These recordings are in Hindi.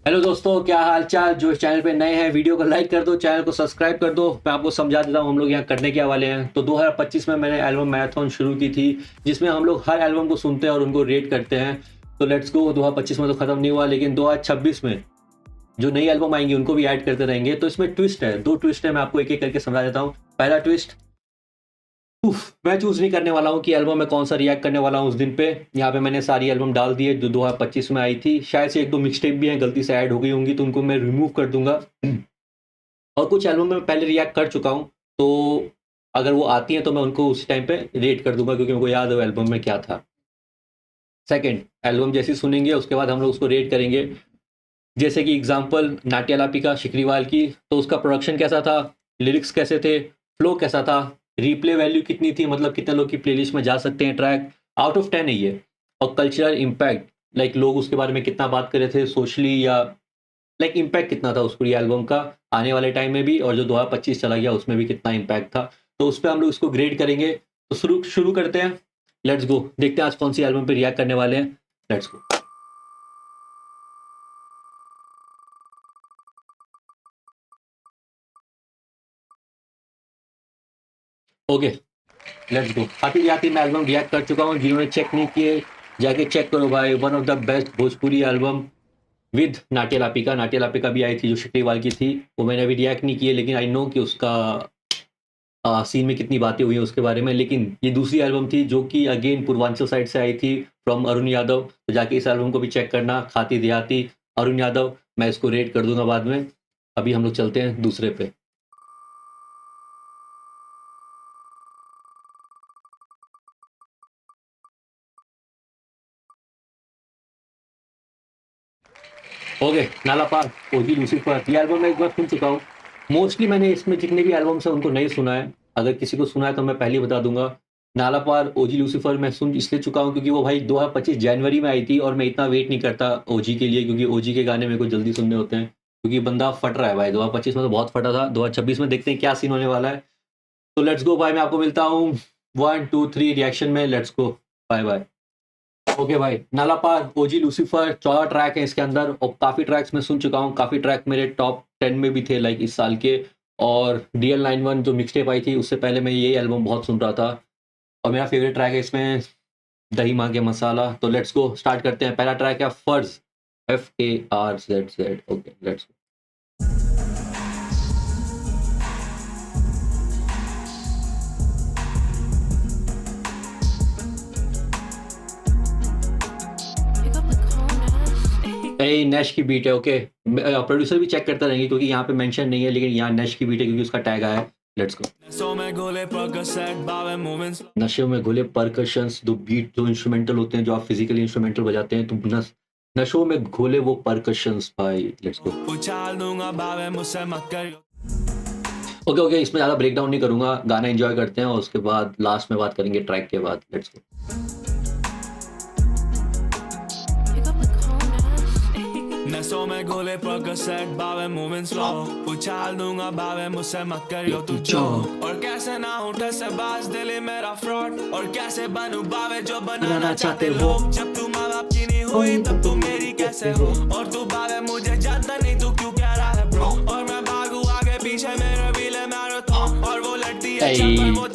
हेलो दोस्तों, क्या हाल चाल। जो इस चैनल पे नए हैं वीडियो को लाइक कर दो, चैनल को सब्सक्राइब कर दो। मैं आपको समझा देता हूँ हम लोग यहाँ करने क्या वाले हैं। तो 2025 में मैंने एल्बम मैराथन शुरू की थी, जिसमें हम लोग हर एल्बम को सुनते हैं और उनको रेट करते हैं। तो लेट्स गो, 2025 में तो खत्म नहीं हुआ, लेकिन 2026 में जो नई एल्बम आएंगी उनको भी ऐड करते रहेंगे। तो इसमें ट्विस्ट है, दो ट्विस्ट है, मैं आपको एक एक करके समझा देता हूँ। पहला ट्विस्ट, मैं चूज नहीं करने वाला हूँ कि एल्बम में कौन सा रिएक्ट करने वाला हूँ उस दिन पे। यहाँ पे मैंने सारी एल्बम डाल दी है जो 2025 में आई थी। शायद से एक दो मिक्सटेप भी हैं गलती से ऐड हो गई होंगी, तो उनको मैं रिमूव कर दूंगा। और कुछ एल्बम में मैं पहले रिएक्ट कर चुका हूँ, तो अगर वो आती हैं तो मैं उनको उस टाइम पे रेट कर दूंगा, क्योंकि मेरे को याद है वो एल्बम में क्या था। सेकंड, एल्बम जैसी सुनेंगे उसके बाद हम लोग उसको रेट करेंगे। जैसे कि एग्जांपल नाट्या लापिका शिकरीवाल की, तो उसका प्रोडक्शन कैसा था, लिरिक्स कैसे थे, फ्लो कैसा था, रिप्ले वैल्यू कितनी थी, मतलब कितने लोग की प्लेलिस्ट में जा सकते हैं ट्रैक, आउट ऑफ 10 है ये। और कल्चरल इम्पैक्ट, लाइक लोग उसके बारे में कितना बात कर रहे थे सोशली, या लाइक इम्पैक्ट कितना था उस पूरी एल्बम का आने वाले टाइम में भी, और जो 2025 चला गया उसमें भी कितना इम्पैक्ट था। तो उस पर हम लोग इसको ग्रेड करेंगे। तो शुरू शुरू करते हैं। लेट्स गो, देखते हैं आज कौन सी एल्बम पे रिएक्ट करने वाले हैं। Let's go. Okay, let's go. आती आती मैं एल्बम रिएक्ट कर चुका हूँ। जिन्होंने चेक नहीं किए जाके चेक करो भाई। One of the best Bhojpuri album with नाट्य लापिका। नाट्य लापिका भी आई थी जो शिकरीवाल की थी, वो मैंने अभी रिएक्ट नहीं किए, लेकिन आई नो कि उसका सीन में कितनी बातें हुई हैं उसके बारे में। लेकिन ये दूसरी एल्बम थी जो कि अगेन पूर्वांचल साइड से आई थी, फ्रॉम अरुण यादव। तो जाके इस एल्बम को भी चेक करना, खाती देहाती अरुण यादव। मैं इसको रेट कर दूंगा बाद में। अभी हम लोग चलते हैं दूसरे पे। ओके, नाला पार, ओजी लूसीफर, ये एल्बम मैं एक बार सुन चुका हूँ। मोस्टली मैंने इसमें जितने भी एल्बम्स हैं उनको नहीं सुना है। अगर किसी को सुना है तो मैं पहले ही बता दूंगा। नाला पार, ओजी लूसीफर मैं सुन इसलिए चुका हूँ क्योंकि वो भाई 2025 जनवरी में आई थी, और मैं इतना वेट नहीं करता ओजी के लिए, क्योंकि ओजी के गाने मेरे को जल्दी सुनने होते हैं। क्योंकि बंदा फट रहा है भाई, 2025 में तो बहुत फटा था। 2026 में देखते हैं क्या सीन होने वाला है। तो लेट्स गो भाई, मैं आपको मिलता हूँ 1 2 3 रिएक्शन में। Let's go, bye bye. Okay भाई, नाला पार, ओजी लूसीफर, 14 ट्रैक है इसके अंदर, और काफ़ी ट्रैक्स मैं सुन चुका हूँ। काफ़ी ट्रैक मेरे टॉप 10 में भी थे लाइक इस साल के। और DL91 जो मिक्सटेप आई थी उससे पहले मैं ये एल्बम बहुत सुन रहा था। और मेरा फेवरेट ट्रैक है इसमें दही मांगे मसाला। तो लेट्स गो, स्टार्ट करते हैं। पहला ट्रैक है फर्ज, FARZZ। Okay, let's go. Pick up the call, Nash. A Nash की बीट है। ओके, प्रोड्यूसर भी चेक करते रहेंगे क्योंकि यहाँ पे मेंशन नहीं है, लेकिन यहाँ नैश की बीट है क्योंकि उसका टैग आया है। Let's go. नशे में घुले परकशंस, दो बीट जो इंस्ट्रूमेंटल होते हैं, जो आप फिजिकली इंस्ट्रूमेंटल बजाते हैं, तो नशों में घोले वो परकशंस भाई। Let's go. ओके ओके, इसमें ज़्यादा ब्रेक डाउन नहीं करूंगा, गाना एंजॉय करते हैं और उसके बाद लास्ट में बात करेंगे ट्रैक के बाद। Let's go. Pick up the call, Nash. नसों में घोले परकसेट बावे मूविंग स्लो, उछाल दूंगा बावे मुझसे मत करियो तू जोक। और कैसे ना उठे से बाज दिल मेरा फ्रॉड, और कैसे बनूं बावे जो बनाना चाहते लोग। जब तू माँ बाप की नहीं हुई तब तू मेरी कैसे हो, और तू बावे मुझे जानता नहीं तू क्यों कह रहा है ब्रो। और मैं भागू आगे पीछे मेरे व्हीले मैराथन, और वो लड़ती है चक्कर वो।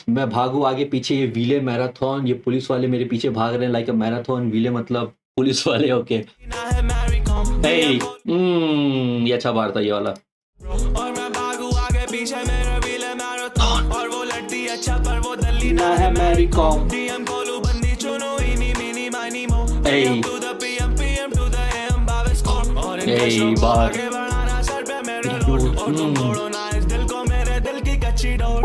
मैं भागू आगे पीछे, ये व्हीले मैराथन, ये पुलिस वाले मेरे पीछे भाग रहे हैं लाइक अ मैराथन। व्हीले मतलब पुलिस वाले। ओके, ये अच्छा बार था ये वाला। और मैं भागू आगे पीछे मेरे व्हीले मैराथन, और वो लड़ती अच्छा पर वो दल्ली ना है मैरी कॉम। डीएम कोलू बंदी चुनो इनी meeny miny mo, to the PM to the AM बावे स्कोर। और इन नशों को आगे बढ़ाना सर पे मेरे लोड, और तुम तोड़ो ना इस दिल को मेरे दिल की कच्ची डोर।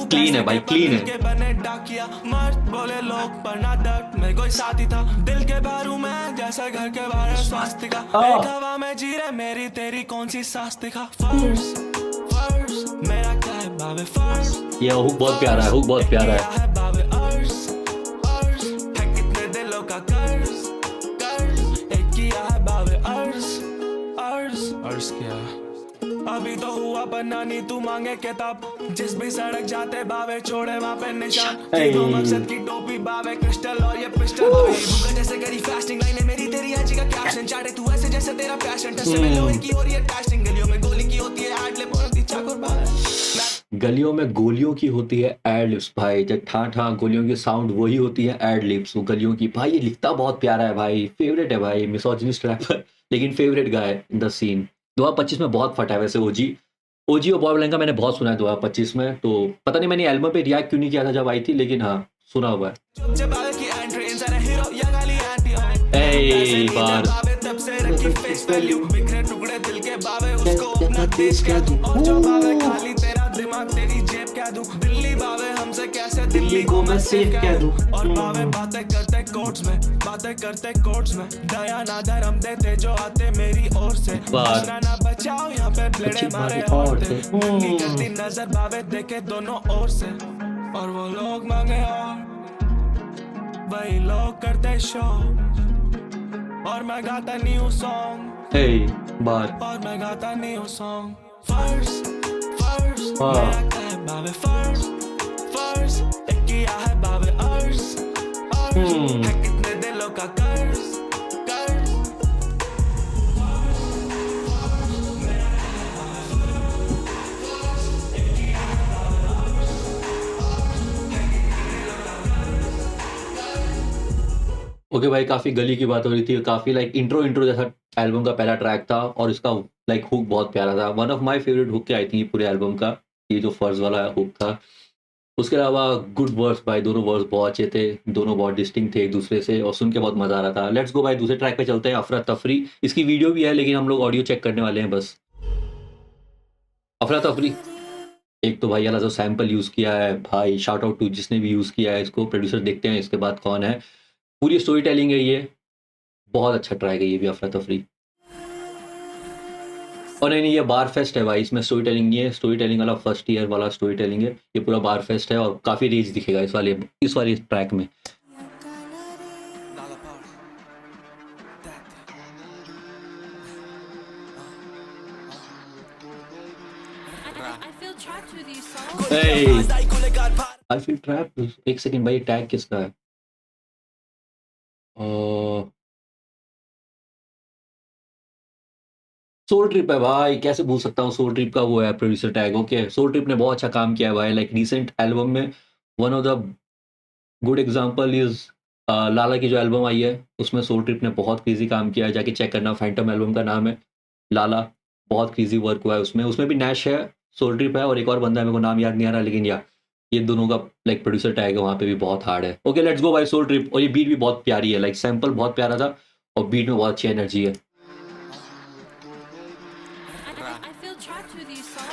क्लीन है भाई, क्लीन है। के बने डाकिया मर्द बोले लोग पर ना डर, मैं कोई साथी था दिल के बारू में जैसे घर के बाहर स्वास्थ्य का। एक हवा में जी रहे मेरी तेरी कौन सी सांस दिखा। फर्स्ट मेरा क्या है बावे फर्स्ट। ये हुक बहुत प्यारा है, हुक बहुत प्यारा है। बावे अर्स है कितने दिलों का कर्ज, एक किया है बावे अर्स क्या। अभी तो हुआ बनना नहीं तू मांगे किताब जिस भी सड़क जाते बावे छोड़े वहाँ पे निशान दो मकसद की टोपी बावे क्रिस्टल और ये पिस्टल गूगल जैसे करी फास्टिंग लाइनें मेरी तेरी आजी का कैप्शन चाटे तू ऐसे जैसे तेरा पैशन टच में लोहे की हो रही है टेस्टिंग गलियों में गोली की होती है एड लिप और चाकुर बावे गलियों में गोलियों की होती है एड लिप्स भाई, जब ठा ठा गोलियों की साउंड वही होती है एड लिप्स वो गलियों की। भाई ये लिखता बहुत प्यारा है भाई, फेवरेट है भाई, मिसोजिनिस्ट रैपर लेकिन favourite guy in the scene. 2025 में बहुत फटा है वैसे ओजी और बॉय बलैंका मैंने बहुत सुना है 2025 में, तो पता नहीं मैंने एल्बम पे रिएक्ट क्यों नहीं किया था जब आई थी, लेकिन हाँ सुना हुआ है। दिल्ली को मैं सेफ कह दूं और बावे बातें करते कोर्ट्स में बातें करते कोर्ट्स में दया ना धर्म देते जो आते मेरी ओर से ना बचाओ यहाँ पे ब्लेडे मारे और करती नजर बावे देखे दोनों ओर से और वो लोग मांगे और वही लोग करते शो और मैं गाता न्यू सॉन्ग और मैं गाता न्यू सॉन्ग फर्स्ट बावे फर्स्ट एक किया है बावे अर्स है कितने दिलों का कर्ज ओके भाई, काफी गली की बात हो रही थी, काफी लाइक इंट्रो जैसा एल्बम का पहला ट्रैक था और इसका लाइक हुक बहुत प्यारा था। One of my favourite hook I think पूरे एल्बम का ये जो फर्स्ट वाला हुक था। उसके अलावा गुड वर्ड्स भाई, दोनों वर्ड्स बहुत अच्छे थे, दोनों बहुत डिस्टिंक्ट थे एक दूसरे से और सुन के बहुत मजा आ रहा था। लेट्स गो भाई दूसरे ट्रैक पे चलते हैं, अफरा तफरी। इसकी वीडियो भी है लेकिन हम लोग ऑडियो चेक करने वाले हैं बस। अफरा तफरी एक तो भाई वाला जो सैंपल यूज किया है भाई, शाउट आउट टू जिसने भी यूज किया है इसको। प्रोड्यूसर देखते हैं इसके बाद कौन है। पूरी स्टोरी टेलिंग है ये, बहुत अच्छा ट्रैक है ये भी अफरा तफरी। और नहीं ये बार फेस्ट है भाई, इसमें स्टोरी टेलिंग नहीं है, स्टोरी टेलिंग वाला फर्स्ट ईयर वाला स्टोरी टेलिंग है। ये पूरा बार फेस्ट है और काफी रेज दिखेगा इस वाले ट्रैक में। I feel trapped with these songs. I feel trap. एक सेकंड भाई, टैग किसका है? सोल ट्रिप है भाई, कैसे भूल सकता हूँ, सोल ट्रिप का वो है producer tag. Okay, Soul Trip ने बहुत अच्छा काम किया है भाई, लाइक रिसेंट एल्बम में one of the good example is Lala की जो एल्बम आई है उसमें सोल ट्रिप ने बहुत क्रेजी काम किया है। जाके चेक करना, फैंटम एल्बम का नाम है लाला, बहुत क्रेजी वर्क हुआ है उसमें भी नैश है, सोल ट्रिप है और एक और बंदा है, मेरे को नाम याद नहीं आ रहा, लेकिन ये दोनों का लाइक प्रोड्यूसर टैग है वहाँ पे भी बहुत हार्ड है। ओके लेट्स गो भाई सोल ट्रिप। और ये बीट भी बहुत प्यारी है, लाइक सैंपल बहुत प्यारा था और बीट में बहुत अच्छी एनर्जी है। I feel trapped with these songs.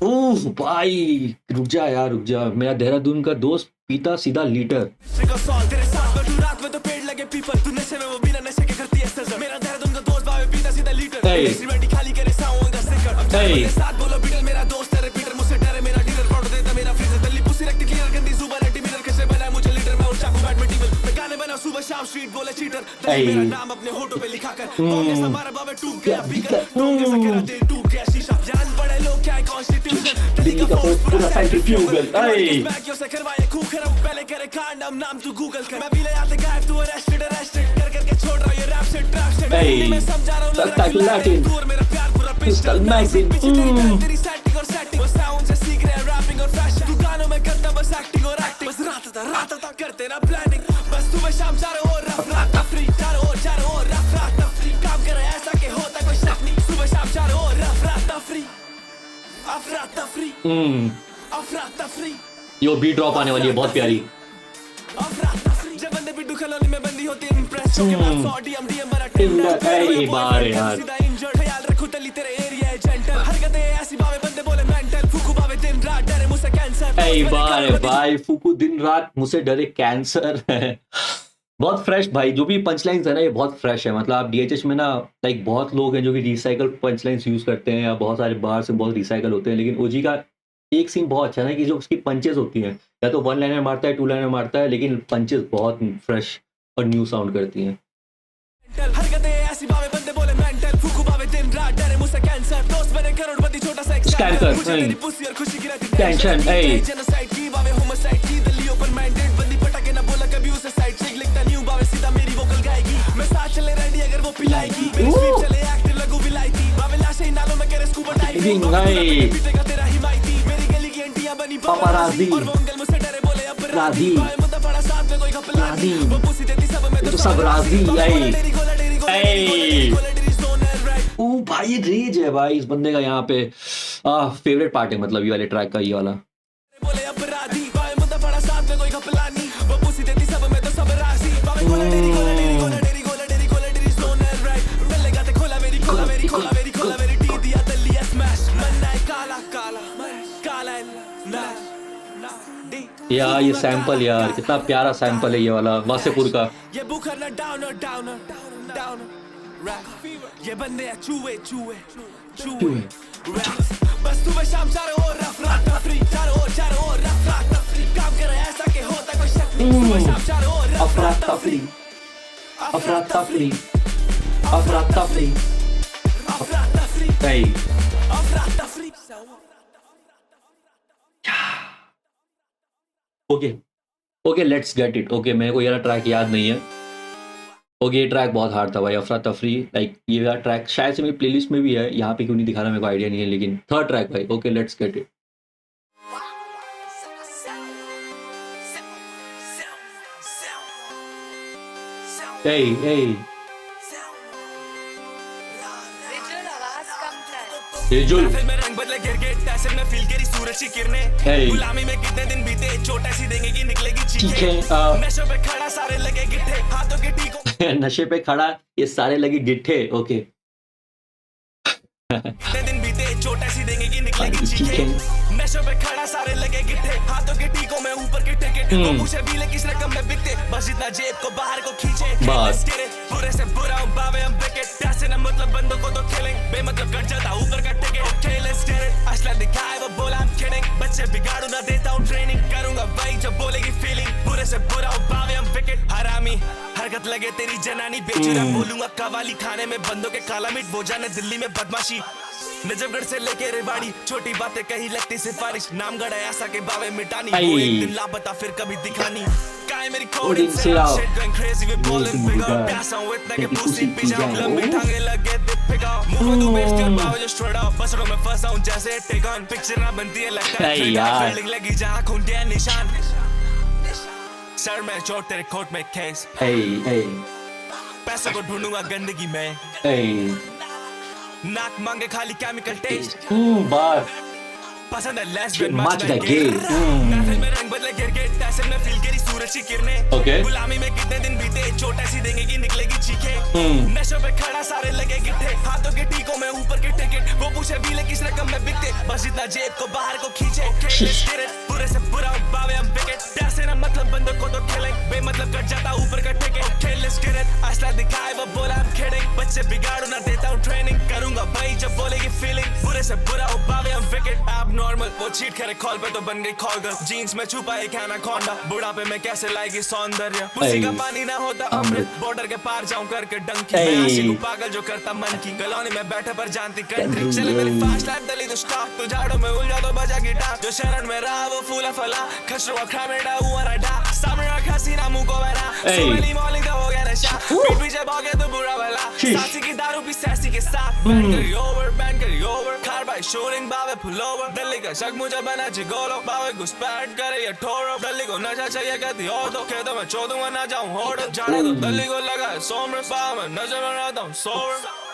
ओह भाई रुक जा, मेरा देहरादून का दोस्त पीता सीधा लीटर। सुबह शाम स्ट्रीट बोले चीटर मेरा नाम अपने होठों पे लिखा कर हमारा बाबा टूट गया टूट गया शीशा जान बड़े लोग क्या कॉन्स्टिट्यूशन दिल्ली का पूरा सेंट्रीफ्यूगल से करवाए खूब खराब पहले करे कांड नाम तू गूगल कर मैं भी ले आते गायब तू अरेस्टेड कर छोड़ रहा ये रैप से ट्रैप से मैं समझा रहा हूं मेरा प्यार पूरा पिस्टल मैगजीन तेरी सेटिंग और सेटिंग वो साउंड से सीख रहे रैपिंग और फैशन तू गानों में करता बस एक्टिंग और एक्टिंग बस रात करते ना प्लानिंग बस सुबह शाम चारों ओर रफ तफरी चारों ओर रफ तफरी काम करे ऐसा के होता कोई शक नहीं सुबह शाम चारों ओर रफ तफरी अफरा तफरी यो बीट ड्रॉप आने वाली है बहुत प्यारी। अफरा तफरी जब बंदे बिट्टू कॉलोनी में बंदी होती इंप्रेस के बाद 100 डीएम बना ए बार यार सीधा इंजर्ड ख्याल रखो तली तेरे एरिया है जेंटल हरकतें ऐसी बावे बंदे बोले मेंटल फुकू बावे दिन रात डरे मुझसे कैंसर ए बार भाई फुकू दिन रात मुझसे डरे कैंसर है। बहुत फ्रेश भाई, जो भी पंच लाइन्स है ना ये बहुत फ्रेश है। मतलब आप डीएचएच में ना लाइक बहुत लोग हैं जो कि रिसाइकल पंच लाइन्स यूज़ करते हैं या बहुत सारे बार से बहुत रिसाइकल होते हैं, लेकिन ओजी का एक सीन बहुत अच्छा है ना कि जो उसकी पंचेस होती हैं, या तो वन लाइनर मारता है, टू लाइनर मारता है, लेकिन पंचेस बहुत फ्रेश और न्यू साउंड करती हैं। हरकतें ऐसी भावे बंदे बोले मेंटल फूकू भावे दिन रात डरे मुझसे कैंसर दोस्त बने करोड़पति छोटा सा स्कैनर, मुझे तेरी पुसी और खुशी की रहती टेंशन, ए जेनोसाइड की भावे होमोसाइड की दिल्ली ओपन माइंडेड बंदी पटाके ना बोला कभी उसे साइड चिक लिखता न्यू भावे सीधा मेरी वोकल गाएगी मैं साथ चले रेडी अगर वो पिलाएगी मेरी स्वीप चले एक्टिव लगू विलायती भावे लाशें नालों में करे स्कूबा डाइविंग पीटेगा तेरा हिमायती मेरी गली की एंटियां बनी पापाराजी और वो अंकल मुझसे डरे बोले अपराधी राधी। भाई मुद्दा पड़ा साथ में कोई घपलानी वो पुसी देती सब में तो सब राजी, ए ओ भाई ये रेज है भाई इस बंदे का यहाँ पे। फेवरेट पार्ट है मतलब ये वाले ट्रैक का, ये वाला। बोले अपराधी भाई मुद्दा पड़ा साथ में कोई घपलानी वो पुसी देती सब में तो सब राजी भाई कोला डेरी कोला डेरी कोला डेरी कोला डेरी कोला डेरी सोनर राइट डल्ले गाते खोला मेरी कोला मेरी कोला मेरी कोला मेरी टी दिया दलिया स्मैश मन्ना है काला काला काला ना यार ये सैंपल यार कितना प्यारा सैंपल है ये वाला वासेपुर का। ये बुखार ना डाउनर डाउनर डाउनर ये बंदे हैं चूहे चूहे चूहे बस सुबह शाम चारों ओर रफ तफरी चारों ओर रफ तफरी काम करे ऐसा कि होता कोई शक नहीं सुबह शाम चारों ओर अफरा तफरी अफरा तफरी अफरा तफरी अफरा तफरी सही। अफरा तफरी okay let's get it. Okay मेरे को ये ट्रैक याद नहीं है। ओके ये ट्रैक बहुत हार्ड था भाई, अफरा तफरी। लाइक ये वाला ट्रैक शायद से मेरी प्लेलिस्ट में भी है, यहाँ पे क्यों नहीं दिखा रहा मेरे को आइडिया नहीं है, लेकिन थर्ड ट्रैक भाई। Okay let's get it. Rijul फिर मैं रंग बदले गिर गए टैसल में फील करी सूरज की किरणें गुलामी में कितने दिन बीते चोट ऐसी देंगे कि निकलेगी चीखें नशे पे खड़ा सारे लगे गिट्ठे हाथों के टीकों नशे पे खड़ा ये सारे लगे गिट्ठे। ओके कितने दिन बीते चोट ऐसी देंगे कि निकलेगी चीखें नशे पे खड़ा सारे लगे गिट्ठे हाथों के टीकों में ऊपर के टिकट वो पूछे भी ले किस रकम में बिकते बस इतना जेब को बाहर को खींचे बस बुरे से बुरा हूं बावे हम विकेट पैसे ना मतलब बंदों को तो खेलेंगे बेमतलब कट जाता ऊपर का ticket okay let's get it असला दिखाए वो बोला I'm kidding बच्चे बिगाड़ू ना देता हूं ट्रेनिंग करूंगा वही जब बोलेगी फीलिंग बुरे से बुरा हूं बावे हम विकेट हरामी हरकत लगे तेरी जनानी बेचुरा बोलूंगा कवाली खाने में बंदों के काला मीट वो जाने दिल्ली में बदमाशी नजफगढ़ से लेके रेवाड़ी छोटी बातें कही लगती सिफारिश नाम गढ़ा ऐसा के बावे मिटानी वो एक दिन लापता फिर कभी दिखानी काय मेरी कोडिंग से shit going crazy with ballin' big up प्यासा हूँ इतना के pussy पी जाऊँ लंबी टांगे लगे दे pick up मुँह तो बेचती और बावे जो straight up बसड़ों में फंसा हूँ जैसे take on picture ना बनती है लगता है फील्डिंग लगी जहाँ खूंटे हैं निशान सर में चोट तेरे कोट में केस पैसों को ढूंढूंगा गंदगी में नाक मांगे खाली केमिकल टेस्ट बार पसंद है लेस्बियन मच द गे महफिल में रंग बदले गिर गए टैसल में फील करी सूरज की किरणें ओके गुलामी में कितने दिन बीते चोट ऐसी देंगे कि निकलेगी चीखें नशों पे खड़ा सारे लगे गिट्ठे हाथों के टीकों में ऊपर के टिकट वो पूछे भी ले किस रकम में बिकते बस इतना जेब को बाहर को खींचे बुरे से बुरा बावे हम विकेट पैसे ना मतलब बंदों को तो खेलें बेमतलब कट जाता ऊपर का टिकट खेलेस गिरत असला दिखाए वो बोला I'm kidding बच्चे बिगाड़ू ना देता हूँ ट्रेनिंग करूंगा भाई जब बोलेगी फीलिंग बुरे से बुरा हो बावे हम विकेट नॉर्मल वो चीट करे कॉल पे तो बन गई कॉल गर्ल जीन्स में छुपा एक एनाकोंडा बुढ़ापे में कैसे लाएगी सौंदर्य उसी का पानी ना होता अमृत बॉर्डर के पार जाऊं करके डंकी मैं आशिक हूं पागल जो करता मन की कॉलोनी में बैठे पर जानती कंट्री चले मेरी फास्ट लाइफ दली तो स्टॉप तू झाड़ों में उलझा तो बजा गिटार जो शरण में रहा वो फूला फला खसरो अखड़ा में डा हुआ रडा सामने रखा सीना मुंह को मेरा सुबह मौली तो हो गया नशा पीठ पीछे भागे तो बुरा भला सासी की दारू भी सैसी के साथ बैंड करी ओवर कार बाय शूटिंग बावे पुलोवर दिल्ली का शक मुझे बना जिगोलो बावे घुसपैठ करे ये ठोरो दिल्ली को नशा चाहिए कहती हो तो खेतों में चोदूंगा ना जाऊं होड़ जाने तो दिल्ली को लगा है सोमर बावे नशे में रहता हूं सोवर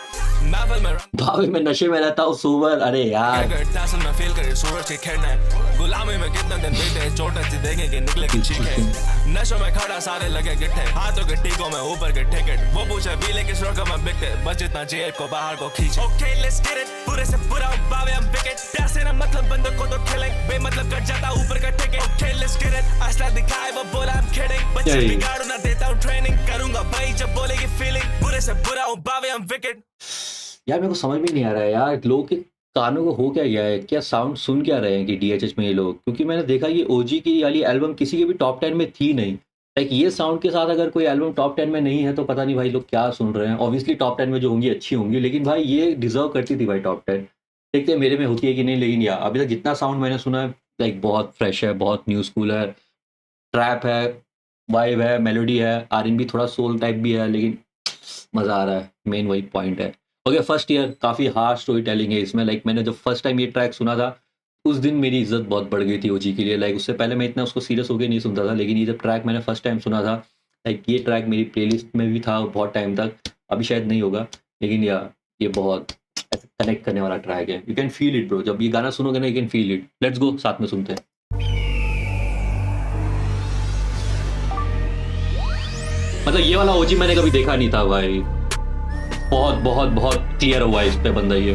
भावे में नशे में रहता हूँ सोवर। अरे यार टैसल में फील करे सूरज की किरणें गुलामी में कितने दिन बीते चोट ऐसी देंगे कि निकले की चीखें नशों में खड़ा सारे लगे गिट्ठे हाथों के टीकों में ऊपर के टिकट वो पूछे भी ले किस रकम में बिकते बस इतना जेब को बाहर को खींचे ओके लेट्स गेट इट बुरे से बुरा बावे हम विकेट पैसे ना मतलब बंदों को तो खेलें बेमतलब कट जाता ऊपर का ticket okay let's get it असला दिखाए वो बोला I'm kidding बच्चे बिगाड़ू ना देता हूँ ट्रेनिंग, करूंगा भाई जब बोलेगी फीलिंग, बुरे से बुरा हूँ बावे हम विकेट। यार मेरे को समझ में नहीं आ रहा है यार, लोगों के कानों को हो क्या गया है, क्या साउंड सुन क्या रहे हैं कि डीएचएच में ये लोग, क्योंकि मैंने देखा ये ओजी की वाली एल्बम किसी के भी टॉप 10 में थी नहीं। लाइक ये साउंड के साथ अगर कोई एल्बम टॉप 10 में नहीं है तो पता नहीं भाई लोग क्या सुन रहे हैं। ऑब्वियसली टॉप 10 में जो होंगी अच्छी होंगी, लेकिन भाई ये डिजर्व करती थी भाई टॉप 10। देखते हैं मेरे में होती है कि नहीं, लेकिन यार अभी तक जितना साउंड मैंने सुना है लाइक बहुत फ्रेश है, बहुत न्यू स्कूल है, ट्रैप है, वाइब है, मेलोडी है, आरएनबी थोड़ा सोल टाइप भी है, लेकिन मज़ा आ रहा है, मेन वही पॉइंट है। ओके फर्स्ट ईयर काफ़ी हार्ड स्टोरी टेलिंग है इसमें। लाइक मैंने जब फर्स्ट टाइम ये ट्रैक सुना था उस दिन मेरी इज्जत बहुत बढ़ गई थी ओजी के लिए। लाइक उससे पहले मैं इतना उसको सीरियस होकर नहीं सुनता था, लेकिन ये जब ट्रैक मैंने फर्स्ट टाइम सुना था, लाइक ये ट्रैक मेरी प्लेलिस्ट में भी था बहुत टाइम तक, अभी शायद नहीं होगा, लेकिन ये बहुत कनेक्ट करने वाला ट्रैक है। You can feel it bro, जब ये गाना सुनोगे ना you can feel it. Let's go साथ में सुनते हैं। मतलब ये वाला ओजी मैंने कभी देखा नहीं था भाई, बहुत बहुत बहुत क्लियर हुआ है इस पे बंदा ये।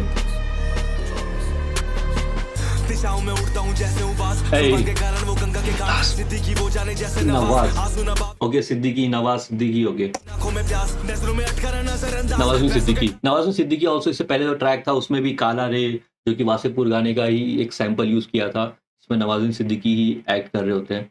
दिशाओं में उड़ता हूं जैसे उबास, Hey. के कारण वो गंगा के घाट, सिद्दीकी वो जाने जैसे नवाज। आंसू ना बाप, ओके सिद्दीकी, नवाज सिद्दीकी, ओके आंखों में प्यास, नजरों में अटकर नजरअंदाज, नवाजुद्दीन सिद्दीकी। नवाजुद्दीन सिद्दीकी ऑल्सो इससे पहले जो ट्रैक था उसमें भी काला रे, जो कि वासेपुर गाने का ही एक सैंपल यूज किया था, इसमें नवाजुद्दीन सिद्दीकी ही एक्ट कर रहे होते हैं।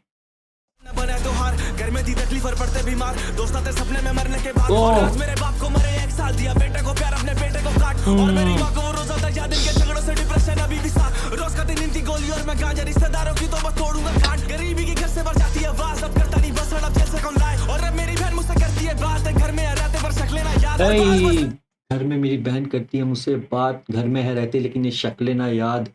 न बने तो हार, घर में थी तकलीफ और पड़ते बीमार, दोस्त आते सपने में मरने के बाद, ओह। और आज मेरे बाप को मरे 1 साल दिया, बेटे को प्यार अपने बेटे को काट, और मेरी माँ को वो रोज आता याद, इनके झगड़ों से डिप्रेशन अभी भी साथ, रोज का दिन इनकी गोली और मैं गांजा, रिश्तेदारों की तो मैं तोड़ूंगा काट, गरीबी की घर से भर जाती है आवाज, अब करता नहीं बस अब जैसे कौन लाए, और अब मेरी बहन मुझसे करती है बात, घर में रहते पर शक्लें ना याद, और Hey, घर में मेरी बहन करती है मुझसे बात, घर में है रहते लेकिन ये शक्लें ना याद।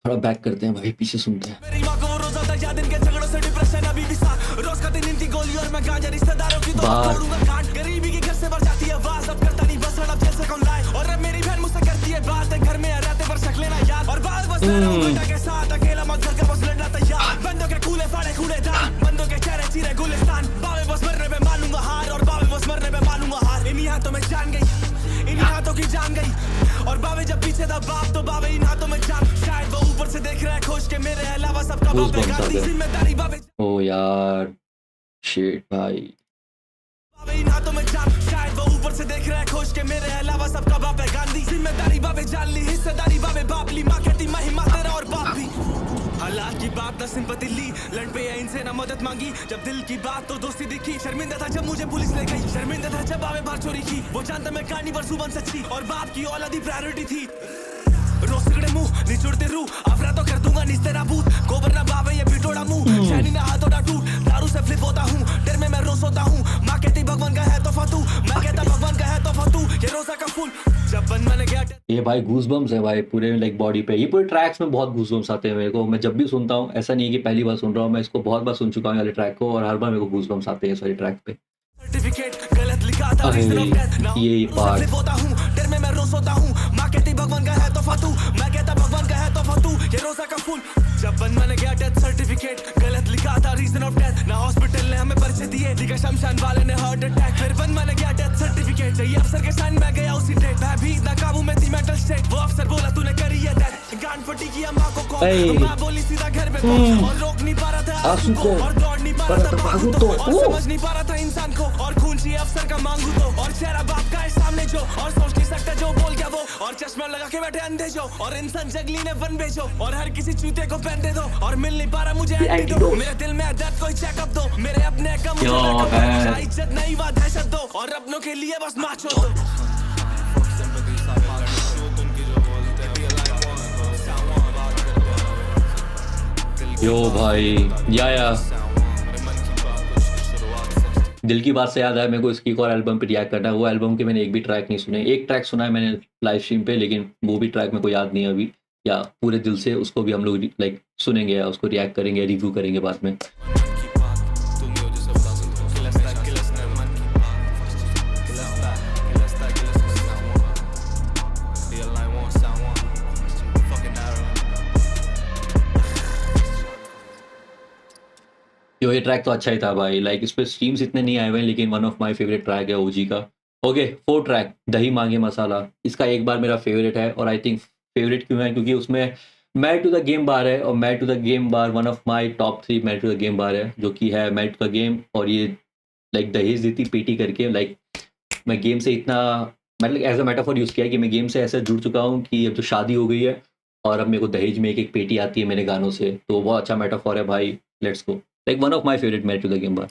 थोड़ा बैक करते हैं भाई, पीछे सुनते हैं। मेरी माँ को वो रोज आता याद, इनके झगड़ों से डिप्रेशन अभी भी साथ, रोज का दिन इनकी गोली और मैं गांजा, रिश्तेदारों की तो मैं बात। तोड़ूंगा काट, गरीबी की घर से भर जाती है आवाज, अब करता नहीं बस अब जैसे कौन लाए, और अब मेरी बहन मुझसे करती है बात, घर में रहते पर शक्लें ना याद, और बाल बस मैं रहूं बेटा के साथ, अकेला मत घर का बस लड़ना तैयार, बंदों के कूले फाड़े कूड़ेदान, बंदों के चेहरे चीरे गुलिस्तान, बावे बस मरने पे मानूंगा हार, और बावे बस मरने पे मानूंगा हार, इन्हीं हाथों में जान गई, इन्हीं हाथों की जान गई, और बावे जब पीछे था बाप तो बावे इन हाथों में जान, शायद वो ऊपर से देख रहा है खुश के मेरे अलावा सबका बाप है, Goosebumps आ गांधी गए। जिम्मेदारी बावे, ओ यार शिट भाई, बावे इन हाथों में जान, शायद वो ऊपर से देख रहा है खुश के मेरे अलावा सबका बाप है, गांधी जिम्मेदारी बावे जान ली, हिस्सेदारी बावे बाप ली, माँ कहती महिमा तेरा और बाप भी, हालात की बात ना सिंपति ली, लड़ पे या इनसे ना मदद मांगी, जब दिल की बात तो दोस्ती दिखी, शर्मिंदा था जब मुझे पुलिस ले गई, शर्मिंदा था जब बावे बाहर चोरी की, वो जानता मैं कहानी पर सुबह सच्ची, और बाप की औलादी प्रायोरिटी थी, रोज सिगड़े मुंह निचोड़ते रूह, अफरा तो कर दूंगा निस्ते नाबूद, गोबर ना बावे ये बिटोड़ा मुंह, शैनी ना हाथों ना टूट, दारू से फ्लिप होता हूँ, डर में मैं रोज होता हूँ, माँ कहती भगवान का है तो फातू, मैं कहता भगवान का है तो फातू, ये रोजा का फूल, जब बन मैंने गया ये भाई गूजबम्स है भाई पूरे लाइक बॉडी पे। ये पूरे ट्रैक्स में बहुत गूजबम्स आते हैं मेरे को, मैं जब भी सुनता हूँ, ऐसा नहीं है कि पहली बार सुन रहा हूँ, मैं इसको बहुत बार सुन चुका हूँ वाले ट्रैक को, और हर बार मेरे को गूजबम्स आते हैं सारे ट्रैक पे। सर्टिफिकेट गलत लिखा था, अरे, reason of death, ना ये part। फ्लिप होता हूँ, डर में मैं रोज होता हूँ, माँ कहती भगवान का है तो फातू, मैं कहता भगवान का है तो फातू, ये रोजा का फूल, जब बन मैंने गया डेथ सर्टिफिकेट गलत लिखा था, रीजन ऑफ डेथ, ना हॉस्पिटल ने हमें परिचय दिए, लिखा शमशान वाले ने हार्ट अटैक, फिर बन मैंने गया डेथ सर्टिफिकेट, चाहिए अफसर के साइन में गया उसी डेट, मैं भी इतना काबू में थी मेंटल स्टेट, वो अफसर बोला तूने करी है डेथ, गांड फटी किया माँ को कॉल, Hey. माँ बोली सीधा घर पे पहुंच, और रोक नहीं पा रहा था आंसू को, और दौड़ नहीं पा रहा था भागू तो, और समझ नहीं पा रहा था इंसान को, और खून चाहिए अफसर का मांगू तो, और चेहरा बाप का है सामने जो, और सोच नहीं सकता जो बोल गया वो, और चश्मा लगा के बैठे अंधे जो, और इंसान जगली ने वन भेजो, और हर किसी चूते को पहन दे दो, और मिल नहीं पा रहा मुझे एंटीडोट, मेरे दिल में दर्द कोई चेकअप दो, मेरे अपने कम क्यों है? इज्जत नहीं हुआ दहशत दो, और अपनों के लिए बस माचो दो। यो भाई या दिल की बात से याद आया मेरे को इसकी एक और एल्बम पे रिएक्ट करना है। वो एल्बम के मैंने एक भी ट्रैक नहीं सुने, एक ट्रैक सुना है मैंने लाइव स्ट्रीम पे, लेकिन वो भी ट्रैक मेरे को याद नहीं है अभी, या पूरे दिल से उसको भी हम लोग लाइक सुनेंगे या उसको रिएक्ट करेंगे, रिव्यू करेंगे बाद में। यो ये ट्रैक तो अच्छा ही था भाई, लाइक इस पे स्ट्रीम्स इतने नहीं आए हुए हैं, लेकिन one of my favourite track है ओजी का। ओके 4 ट्रैक दही मांगे मसाला, इसका एक बार मेरा फेवरेट है, और आई थिंक फेवरेट क्यों है क्योंकि उसमें married to the game bar है, और married to the game bar one of my top 3 married to the game bar है, जो कि है मैरिड टू द गेम। और ये लाइक दहेज देती पेटी करके, लाइक मैं गेम से इतना मतलब एज अ मेटाफोर यूज़ किया है कि मैं गेम से ऐसे जुड़ चुका हूँ कि अब तो शादी हो गई है और अब मेरे को दहेज में एक एक पेटी आती है मेरे गानों से, तो बहुत अच्छा मेटाफोर है भाई। Let's go, like one of my favourite married to the game bar.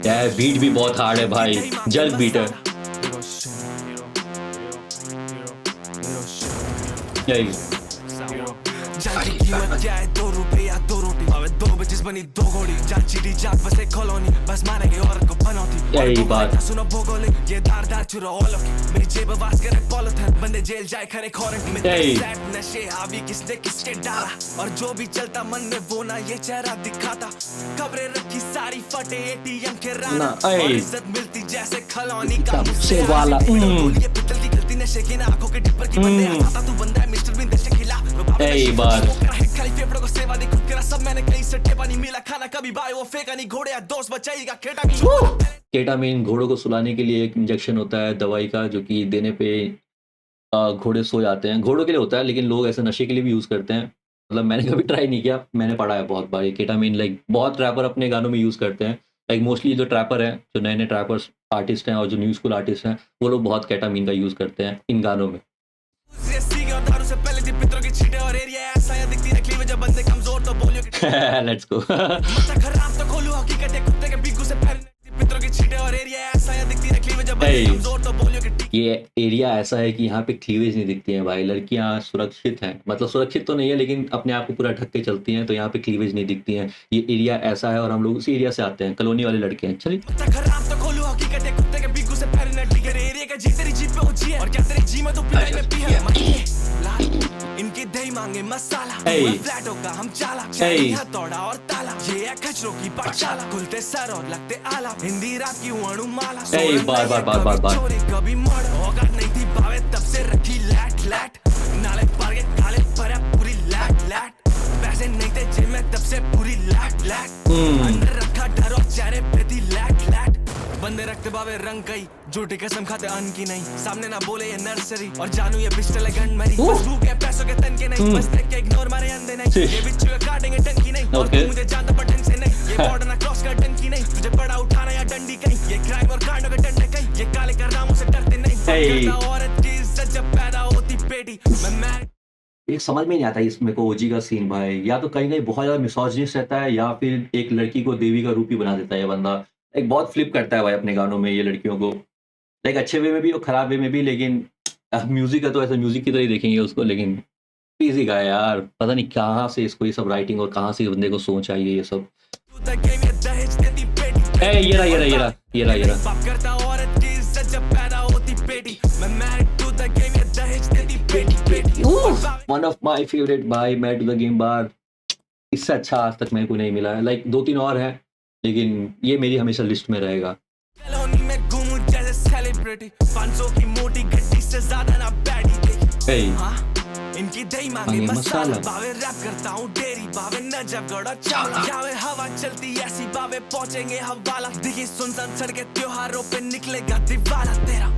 यार बीट भी बहुत हार्ड है भाई, जल्द बीट है। यही जानती कीमत क्या है 2 रुपए या 2 रोटी, भावे 2 बचेस बनी 2 घोड़ी, जान चिड़ी जात बस एक कॉलोनी, बस मानेंगे औरत को बनौती। यही बात। सुनो भौगोलिक ये धारदार छुरा ओलो की, मेरी जेब आवाज करे पॉलिथिन, बंदे जेल जाए खरे क्वारंटाइन में। यही। फ्लैट नशे हावी किसने किसके डाला, और जो भी चलता मन में वो ना ये चेहरा दिखाता, खबरें रखी सारी फटे एटीएम के राना, ना, और यही। इज्जत मिलती जैसे खलौनी का मुझसे वाला। ये पितल की गलती नशे की ना आंखों के डिपर की, बंदे आता तू बंदा है मिस्टर बिन देश के खिलाफ। यही बात। खाली फेफड़ों को सेवा दी खुद करा सब मैंने कहीं से टेपा नहीं मिला खाना कभी भाई वो फेंका नहीं घोड़े या दोस्त बचाएगा केटामीन। केटामीन घोड़ों को सुलाने के लिए एक इंजेक्शन होता है दवाई का, जो कि देने पे घोड़े सो जाते हैं। घोड़ों के लिए होता है, लेकिन लोग ऐसे नशे के लिए भी यूज़ करते हैं। मतलब मैंने कभी ट्राई नहीं किया, मैंने पढ़ा है बहुत बार। केटामीन लाइक बहुत रैपर अपने गानों में यूज़ करते हैं। लाइक मोस्टली जो ट्रैपर हैं, जो नए नए ट्रैपर्स आर्टिस्ट हैं और जो न्यू स्कूल आर्टिस्ट हैं, वो लोग बहुत केटामीन का यूज़ करते हैं इन गानों में। से पहले थी पितरों की छींटे और एरिया ऐसा या दिखती रखली वजह बंदे कमजोर तो बोलियो कि लेट्स गो। मत खराब तो खोलू हकीकत है कुत्ते के बिगू से पहले पितरों की छींटे और एरिया ऐसा या दिखती रखली वजह बंदे कमजोर तो बोलियो कि ये एरिया ऐसा है कि यहाँ पे क्लीवेज नहीं दिखती है भाई। लड़कियाँ सुरक्षित हैं, मतलब सुरक्षित तो नहीं है लेकिन अपने आप को पूरा ढक के चलती हैं, तो यहाँ पे क्लीवेज नहीं दिखती हैं। ये एरिया ऐसा है और हम लोग उसी एरिया से आते हैं, कॉलोनी वाले लड़के हैं। चलिए खराब तो खोलू हकीकत है कुत्ते के बिगू से पहले एरिया का जी तेरी जीप पे ऊंची है और क्या तेरी जी में तो पिटाई में पी है इनके दही मांगे मसाला फ्लैट होगा हम चाला हथौड़ा और ताला ये है खचरों की पाठशाला खुलते सर और लगते आला हिंदी रात की अणु माला बार चोरी कभी मर्ड होगा नहीं थी भावे तब से रखी लैट लैट नाले पार के काले पर पूरी लैट लैट पैसे नहीं थे जेब में तब से पूरी लैट लैट अंदर रखा डर और चेहरे पे थी लैट लैट बंदे रखते बावे रंग कई झूठी कसम खाते अन्न की नहीं सामने ना बोले ये नर्सरी और जानू ये पिस्टल है गन मरी बस भूख है पैसों के तन के नहीं बस देख के इग्नोर मारे अंधे नहीं ये बिच्छू है काटेंगे टन की नहीं और तू मुझे जानता पटन से नहीं ये बॉर्डर ना क्रॉस कर टन की नहीं तुझे बड़ा उठाना या डंडी कहीं ये क्राइम और कांडों के डंडे कहीं ये काले करनामों से डरते नहीं औरत की इज्जत जब पैदा होती बेटी मैं एक समझ में नहीं आता इसमें को ओजी का सीन भाई। या तो कहीं कहीं बहुत ज़्यादा मिसोजिनिस्ट रहता है, या फिर एक लड़की को देवी का रूप ही बना देता है ये बंदा। एक बहुत फ्लिप करता है भाई अपने गानों में ये लड़कियों को, लाइक अच्छे वे में भी और ख़राब वे में भी। लेकिन म्यूज़िक है तो ऐसे म्यूज़िक की तरह ही देखेंगे उसको, लेकिन इजी का है यार। पता नहीं कहाँ से इसको ये सब राइटिंग और कहाँ से इस बंदे को सोच आई है ये सब। ये रहा वन ऑफ माय फेवरेट भाई मैरिड टू द गेम बार। इससे अच्छा आज तक मेरे को नहीं मिला है। लाइक 2-3 और है, लेकिन ये मेरी हमेशा लिस्ट में रहेगा। इनकी दही मांगे मसाला बावे रैप करता हूँ डेरी बावे नजफगढ़ और चावला जावे हवा चलती ऐसी बावे पहुंचेंगे हवाला दिखी सुनसान सड़के त्योहारों पे निकलेगा दिवाला तेरा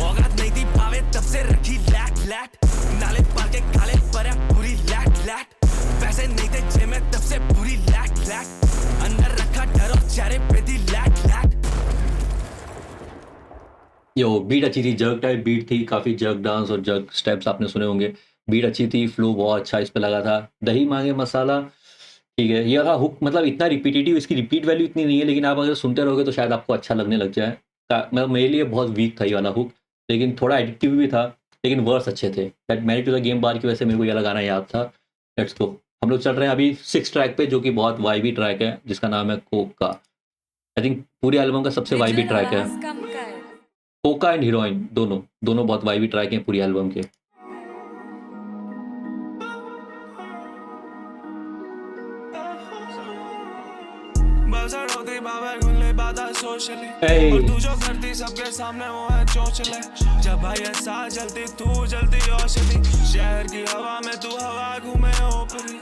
औकात नहीं थी बावे तब से रखी लैट लैट नाले पार के काले पर पूरी लैट लैट पैसे नहीं थे जेब में तब से पूरी लैट लैट अंदर रखा डर और चेहरे पे थी लैट लैट। यो बीट अच्छी थी, जर्क टाइप बीट थी, काफ़ी जर्क डांस और जर्क स्टेप्स आपने सुने होंगे। बीट अच्छी थी, फ्लो बहुत अच्छा इस पे लगा था। दही मांगे मसाला ठीक है, ये वाला हुक मतलब इतना रिपीटेटिव, इसकी रिपीट वैल्यू इतनी नहीं है, लेकिन आप अगर सुनते रहोगे तो शायद आपको अच्छा लगने लग जाए। मतलब मेरे लिए बहुत वीक था ये वाला हुक, लेकिन थोड़ा एडिक्टिव भी था, लेकिन वर्ड्स अच्छे थे। That married to the game bar की वजह से मेरे को ये गाना याद था। लेट्स गो, हम लोग चल रहे हैं अभी 6 ट्रैक पे, जो कि बहुत वाइबी ट्रैक है, जिसका नाम है कोका। आई थिंक पूरी एल्बम का सबसे वाइबी ट्रैक है कोका एंड हीरोइन, दोनों बहुत वाइबी ट्रैक हैं पूरी एल्बम के। और तू जो करती सबके सामने वो है चोचले जब भाई ऐसा जलती तू जलती औषधि शहर की हवा में तू हवा घूमे ओपरी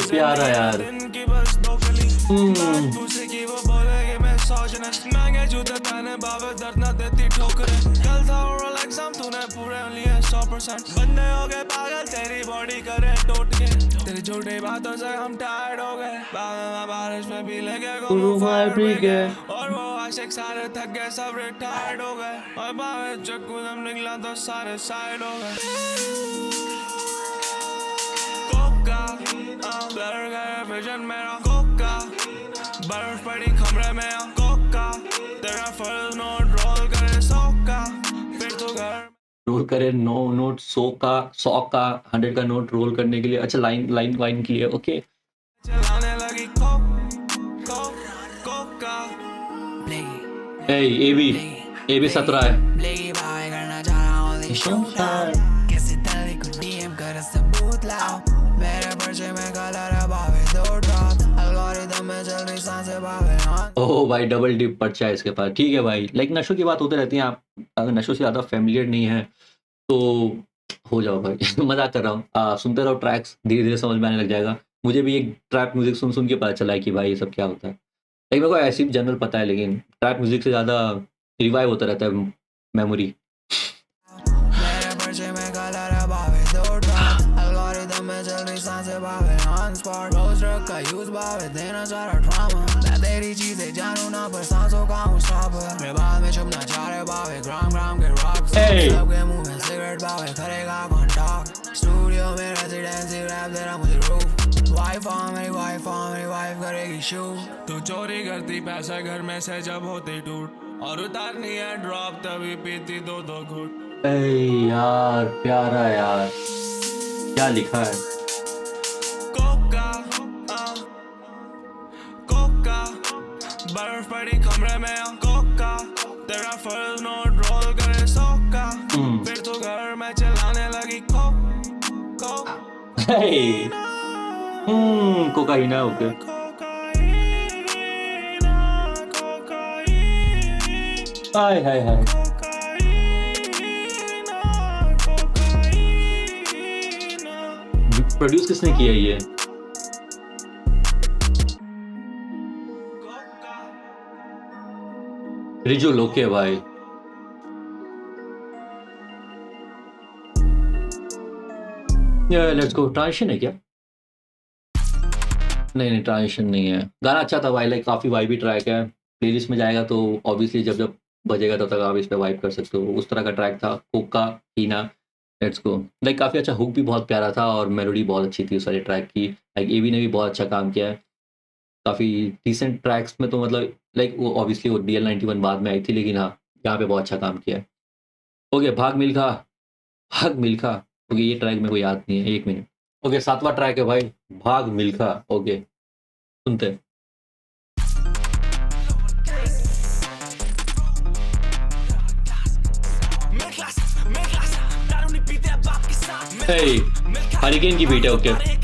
प्यारा यार। दिन की बस 2 गली दूसरे की वो बोले कि मैं 100 perfectionist महंगे जूते पहने बावे दर्द ना देती ठोकरें कल था oral exam तूने पूरे लिए 100% बंदे हो गए पागल तेरी बॉडी करे टूट के तेरी झूठी बातों से हम टायर्ड हो गए बावे में बारिश में भी लेके घूमूं फायर ब्रिगेड और वो आशिक सारे थक गए सब रिटायर्ड हो गए और बावे चक्कू जब निकला तो सारे साइड हो गए कोका ब्लर गया विजन मेरा कोका बर्फ पड़ी कमरे में कोका तेरा फर्ज नोट रोल करे सोका फिर तो घर रोल करे 9 नोट 100 का 100 का नोट रोल करने के लिए अच्छा लाइन के लिए ओके चलाने लगी कोका ए भी 17 है Bliggy baby करना चाह रहा हूँ दी शूटर कैसे तेरे को DM कर सबूत लाओ मेरे पर्चे में कलर है बावे दो ड्रॉप एल्गोरिदम में चल रही सांसें बावे हाँ ओह भाई डबल डिप पर्चा है इसके पास ठीक है भाई लाइक नशों की बात होती रहती है आप अगर नशों से ज़्यादा फेमिलियर नहीं है तो हो जाओ भाई मजाक कर रहा हूँ सुनते रहो ट्रैक्स धीरे धीरे समझ में आने लग जाएगा मुझे भी एक ट्रैप म्यूजिक सुन सुन के पता चला है कि भाई ये सब क्या होता है लाइक मेरे को ऐसी जनरल पता है लेकिन ट्रैप म्यूजिक से ज़्यादा रिवाइव होता रहता है मेमोरी मेरे पर्चे में कलर है बावे दो ड्रॉप एल्गोरिदम में चल रही सांसें बावे ऑन स्पॉट रोज ड्रग का यूज बावे देना सारा ड्रामा मैं तेरी चीजें जानू ना पर सांसों का हूँ स्टॉपर मेरे बाल में छुपना चाह रहे बावे ग्राम के रॉक्स Hey! सबके मुंह में सिगरेट बावे करेगा कौन टॉक स्टूडियो में रेजिडेंसी रैप देना मुझे रूफ मेरी वाइफ करेगी शू तू चोरी करती पैसा घर में से जब होती टूट और उतारनी है ड्रॉप तभी पीती दो घूट यार प्यारा यार क्या लिखा है कोका बर्फ पड़ी कमरे में कोका तेरा फर्ज नोट रोल करे सोका फिर तो घर में चलाने लगी कोकाइना ओके हाय हाय हाय प्रोड्यूस किसने किया ये रिजो लोके भाई लेट्स गो ट्रांजिशन है क्या नहीं ट्रांजिशन नहीं है गाना अच्छा था भाई लाइक काफी वाइबी ट्रैक है प्लेलिस्ट में जाएगा तो ऑब्वियसली जब बजेगा तब तक आप इस पे वाइब कर सकते हो उस तरह का ट्रैक था कोका हीना लेट्स गो लाइक काफ़ी अच्छा हुक भी बहुत प्यारा था और मेलोडी बहुत अच्छी थी उस सारे ट्रैक की लाइक एवी ने भी बहुत अच्छा काम किया है काफ़ी डिसेंट ट्रैक्स में तो मतलब लाइक वो ऑब्वियसली वो DL91 बाद में आई थी लेकिन हाँ यहाँ पे बहुत अच्छा काम किया है ओके भाग मिल्खा ओके ये ट्रैक मेरे को याद नहीं है 1 मिनट ओके 7वां ट्रैक है भाई भाग मिल्खा ओके सुनते हैं हरिकेन की बीट है ओके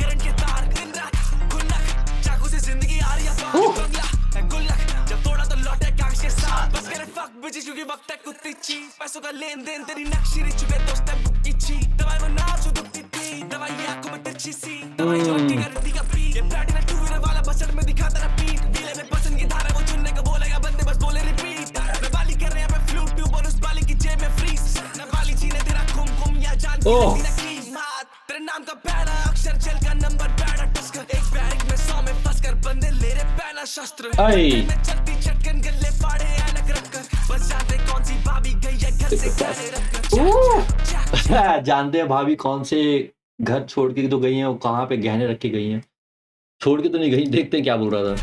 पैसों का लेन देन तेरी नक्शी रिच पे दोस्त है बुक की छी दवाई में नाम जो दुखती थी दवाई आंखों में तिरछी सी दवाई जोटी करती का पी ये प्लैटिना टू व्हीलर वाला बजट में दिखाता ना पीट डीले में पसंद की धारा वो चुनने का बोलेगा बंदे बस बोले रिपीट मैं बाली कर रहे हैं मैं फ्लूट ट्यूब और उस बाली की जेब में फ्रीज ना बाली चीने तेरा कुम या जान की ना की मात तेरे नाम का पहला अक्षर जेल का नंबर पैरा टस्कर एक बैरिक में 100 में फंस कर बंदे ले रहे पहला शस्त्र में चलती चटकन गले फाड़े ऐनक रखकर बस जाते कौन सी भाभी गई है घर से गले रखकर जानते हैं भाभी कौन से घर छोड़ के तो गई हैं वो कहाँ पे गहने रख के गई हैं छोड़ के तो नहीं गई देखते हैं क्या बोल रहा था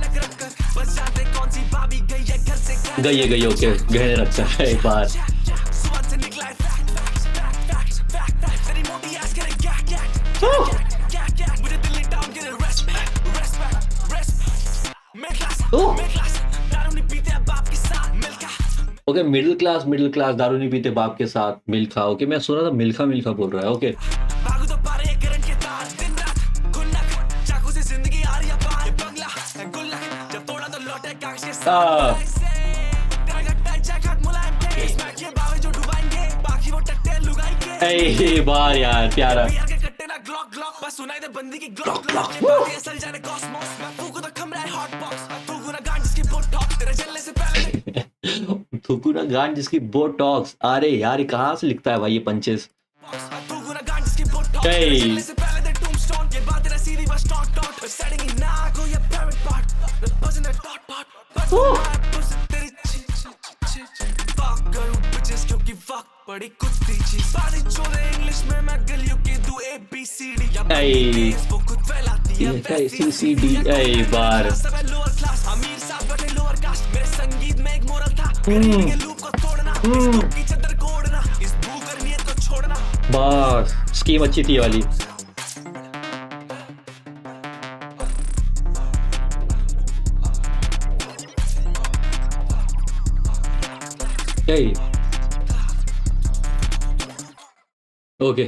गई है ओके गहने रखता है एक बार ओके मिडिल क्लास दारू नहीं पीते बाप के साथ मिल्खा ओके मैं सुना था मिल्खा बोल रहा है ओके बार यार प्यारा सुनाई दे बंदी की ग्लॉक असल जाने कॉस्मोस मैं फूकू तो खम रहा है हॉट बॉक्स मैं फूकू ना गांड जिसकी बुट टॉप तेरे जलने से पहले गांड जिसकी बोटॉक्स, अरे यार ये कहाँ से लिखता है भाई ये पंचेस। तू गुना गांड जिसकी बोटॉक्स, Hey. चलने से पहले दे टूमस्टोन, ये बात तेरा सीधी बस टॉट टॉट, सेटिंग इन ना को ये प्राइवेट पार्ट, बजने डॉट डॉट, बस मैं पुश तेरी fuck करूं bitches क्योंकि fuck बड़ी कुत्ती चीज, पानी छोड़े इंग्लिश में मैं गलियों की दू ABCD, या Hey. वो खुद फैलाती है CCD बार सब लोअर क्लास, अमीर साहब बटे लोअर कास्ट, मेरे संगीत में एक मोरल था, गरीबी के लूप को तोड़ना, इस बुक की चदर कोड़ना, इस भूख नीयत को छोड़ना। बस स्कीम अच्छी थी ये वाली। ओके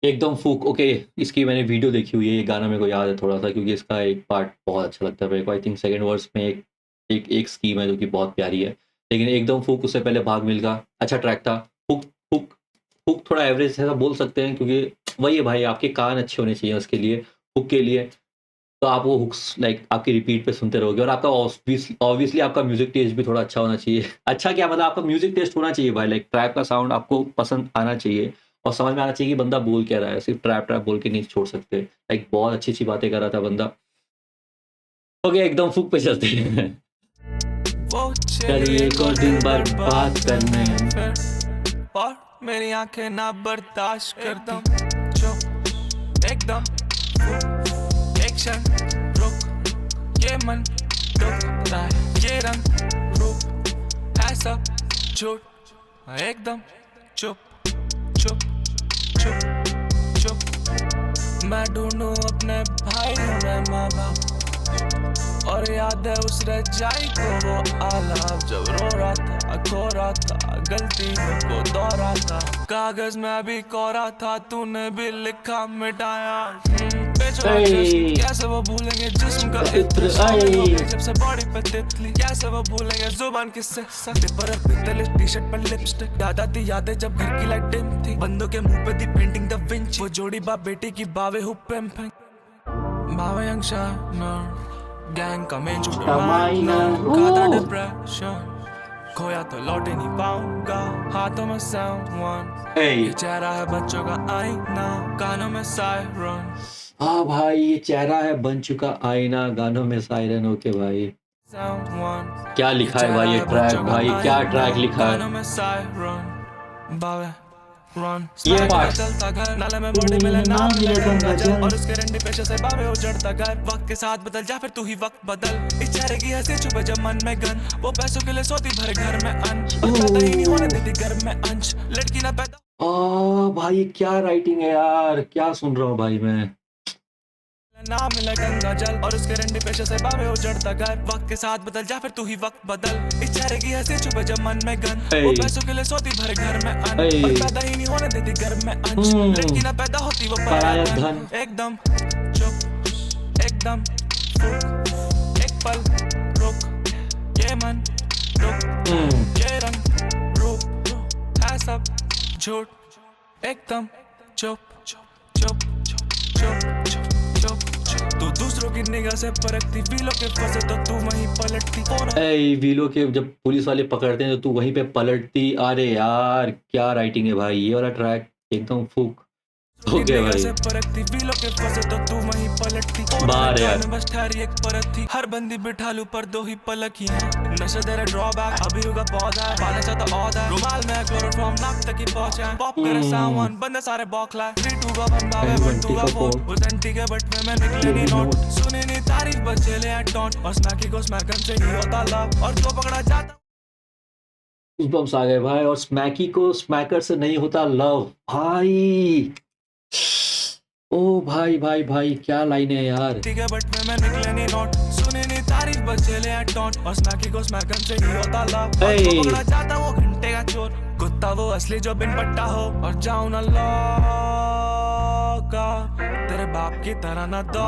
एकदम फूक। ओके इसकी मैंने वीडियो देखी हुई है, ये गाना मेरे को याद है थोड़ा सा, क्योंकि इसका एक पार्ट बहुत अच्छा लगता है मेरे को। आई थिंक सेकंड वर्स में एक स्कीम है जो कि बहुत प्यारी है, लेकिन एकदम फूक उससे पहले भाग मिल्खा अच्छा ट्रैक था। हुक हुक हुक थोड़ा एवरेज ऐसा बोल सकते हैं, क्योंकि वही है भाई, आपके कान अच्छे होने चाहिए उसके लिए, हुक के लिए। तो आप वो हुक्स लाइक आपकी रिपीट पे सुनते रहोगे, और आपका ऑब्वियसली आपका म्यूजिक टेस्ट भी थोड़ा अच्छा होना चाहिए। अच्छा क्या मतलब, आपका म्यूजिक टेस्ट होना चाहिए भाई, लाइक ट्रैप का साउंड आपको पसंद आना चाहिए, और समझ में आना चाहिए कि बंदा बोल क्या रहा है। सिर्फ ट्रैप ट्रैप बोल के नहीं छोड़ सकते। लाइक बहुत अच्छी अच्छी बातें कर रहा था बंदा। ओके एकदम फूक पे चलते हैं। वो चलिए को दिन बर्बाद करने, और मेरी आंखें ना बर्दाश्त करती, चुप एकदम एक क्षण रुक, ये मन दुखता है, ये रंग रूप ऐसा झूठ, एकदम चुप चुप चुप चुप। मैं ढूंढूं अपने भाई में माँ बाप, और याद है उस रजाई को वो आलाप, जब रो रहा था खो रहा था गलतियों को दोहरा था, कागज में भी कोरा था तूने भी लिखा मिटाया। कैसे वो भूलेंगे जिस्म का इत्र, जब से बॉडी पे तितली, कैसे वो भूलेंगे जुबान किससे सकते पर पितलिस टी-शर्ट पर लिपस्टिक, दादा दी यादें जब घर की लाइट डिम थी, बंदों के मुंह पे दी पेंटिंग द विंच, वो जोड़ी बाप बेटी की बावे हु पिंपिंग, बावे यंग शाइनर गैंग का मेन शूटर माइनर, खाता डिप्रेशन, खोया तो लौट ही नहीं पाऊंगा, हाथों में साउंड, ये चेहरा है बच्चों का आईना, कानों में सायरन। हाँ भाई ये चेहरा है बन चुका आईना, गानों में सायरन। ओके भाई क्या लिखा है भाई ये ट्रैक, भाई क्या ट्रैक लिखा है ये पार्ट। चलता घर नाले में बॉडी मिले नाम मिले गंगा जल, और उसके रंडी पेशे से बावे उजड़ता घर, वक्त के साथ बदल जा फिर तू ही वक्त बदल, इस चेहरे की हंसी छुपे जब मन में गन, वो पैसों के लिए सोती भरे घर में अन, पैदा ही नहीं होने देती घर में अंश, लड़की ना पैदा। भाई क्या राइटिंग है यार, क्या सुन रहा हूँ भाई मैं। नाम मिला गंगा जल, और उसके रंडी पेशे से बावे उजड़ता घर, वक्त के साथ बदल जा फिर तू ही वक्त बदल, इस चेहरे की हंसी छुपे जब मन में गन, वो पैसों के लिए सोती भरे घर में अन, और पैदा ही नहीं होने देती घर में अंश, लड़की ना पैदा होती वो पराया धन, एकदम चुप एकदम फूक, एक पल रुक, ये मन रुक, ये रंग रूप है सब झूठ, एकदम चुप चुप चुप चुप चुप, तू दूसरों की निगाह से परखती, वीलों के फंसे तो तू वहीं पलटती, ए वीलों के जब पुलिस वाले पकड़ते हैं तो तू वहीं पे पलटती। अरे यार क्या राइटिंग है भाई, ये वाला ट्रैक एकदम फूक। ओके भाई परखती, वीलों के फंसे तो तू वहीं पलटती, बाहर यार बस ठहरी एक परत थी, हर बंदी बिठा लूं पर दो ही पलक ही है, नशा तेरा ड्रॉबैक अभी होगा पौधा, पाना चाहता औदा, रुमाल में क्लोरोफॉर्म नाक तक ही पहुंचा, पॉप करे सावन बंदे सारे बौखला, 3 2 का बंबावे 1 2 का 4, उस एंटी के बटवे में निकले नहीं नोट, सुने नहीं तारीफ बस चले एट टॉन्ट, और स्मैकी को स्मैकन से ही होता लव, और जो पकड़ा जाता गूज़बम्प्स आ गए भाई, और स्मैकी को स्मैकर से नहीं होता लव। भाई ओ भाई भाई भाई क्या लाइन है यार। ठीक है बट मैं निकले नहीं नोट, सुने नहीं तारीफ बस चले एट टॉन्ट, और स्मैकी को स्मैकन से ही होता लव, और जो पकड़ा जाता वो घंटे का चोर, कुत्ता वो असली जो बिन पट्टा हो, और जाऊं ना लौका तेरे बाप की तरह ना दौलत,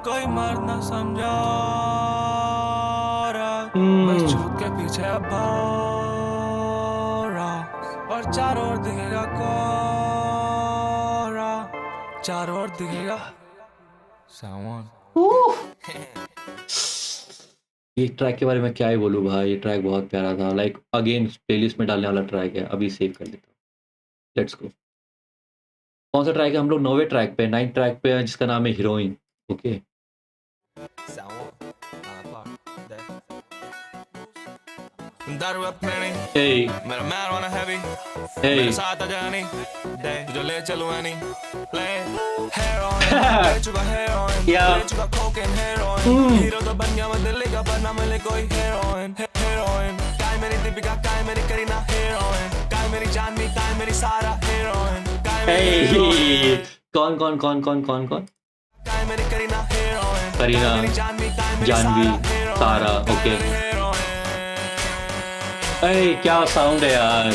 कोई मर्द ना समझा बस झूठ के पीछे अब भौरा, और चारों ओर दिखेगा कोरा, चारों ओर दिखेगा सावन। ये ट्रैक के बारे में क्या ही बोलूँ भाई, ये ट्रैक बहुत प्यारा था। लाइक अगेन प्लेलिस्ट में डालने वाला ट्रैक है, अभी सेव कर लेता हूँ। Let's go. कौन सा ट्रैक है? हम लोग 9वें ट्रैक पे, 9th ट्रैक पे है, जिसका नाम है हीरोइन। ओके दारू अपनी हे मेरा marijuana heavy हे मेरे साथ आ जानी दे तुझे ले चलूं एनी ले heroin ले चुका heroin क्या? ले चुका cocaine heroin हीरो तो बन गया मैं दिल्ली का पर ना मिले कोई heroin heroin काय मेरी दीपिका काय मेरी करीना heroin काय मेरी जानवी काय मेरी सारा heroin काय मेरी हे कौन कौन कौन कौन कौन कौन? काय मेरी करीना heroin करीना, काय मेरी जानवी काय मेरी जानवी, heroin, सारा, काय ओके। मेरी heroin। ए क्या साउंड है यार।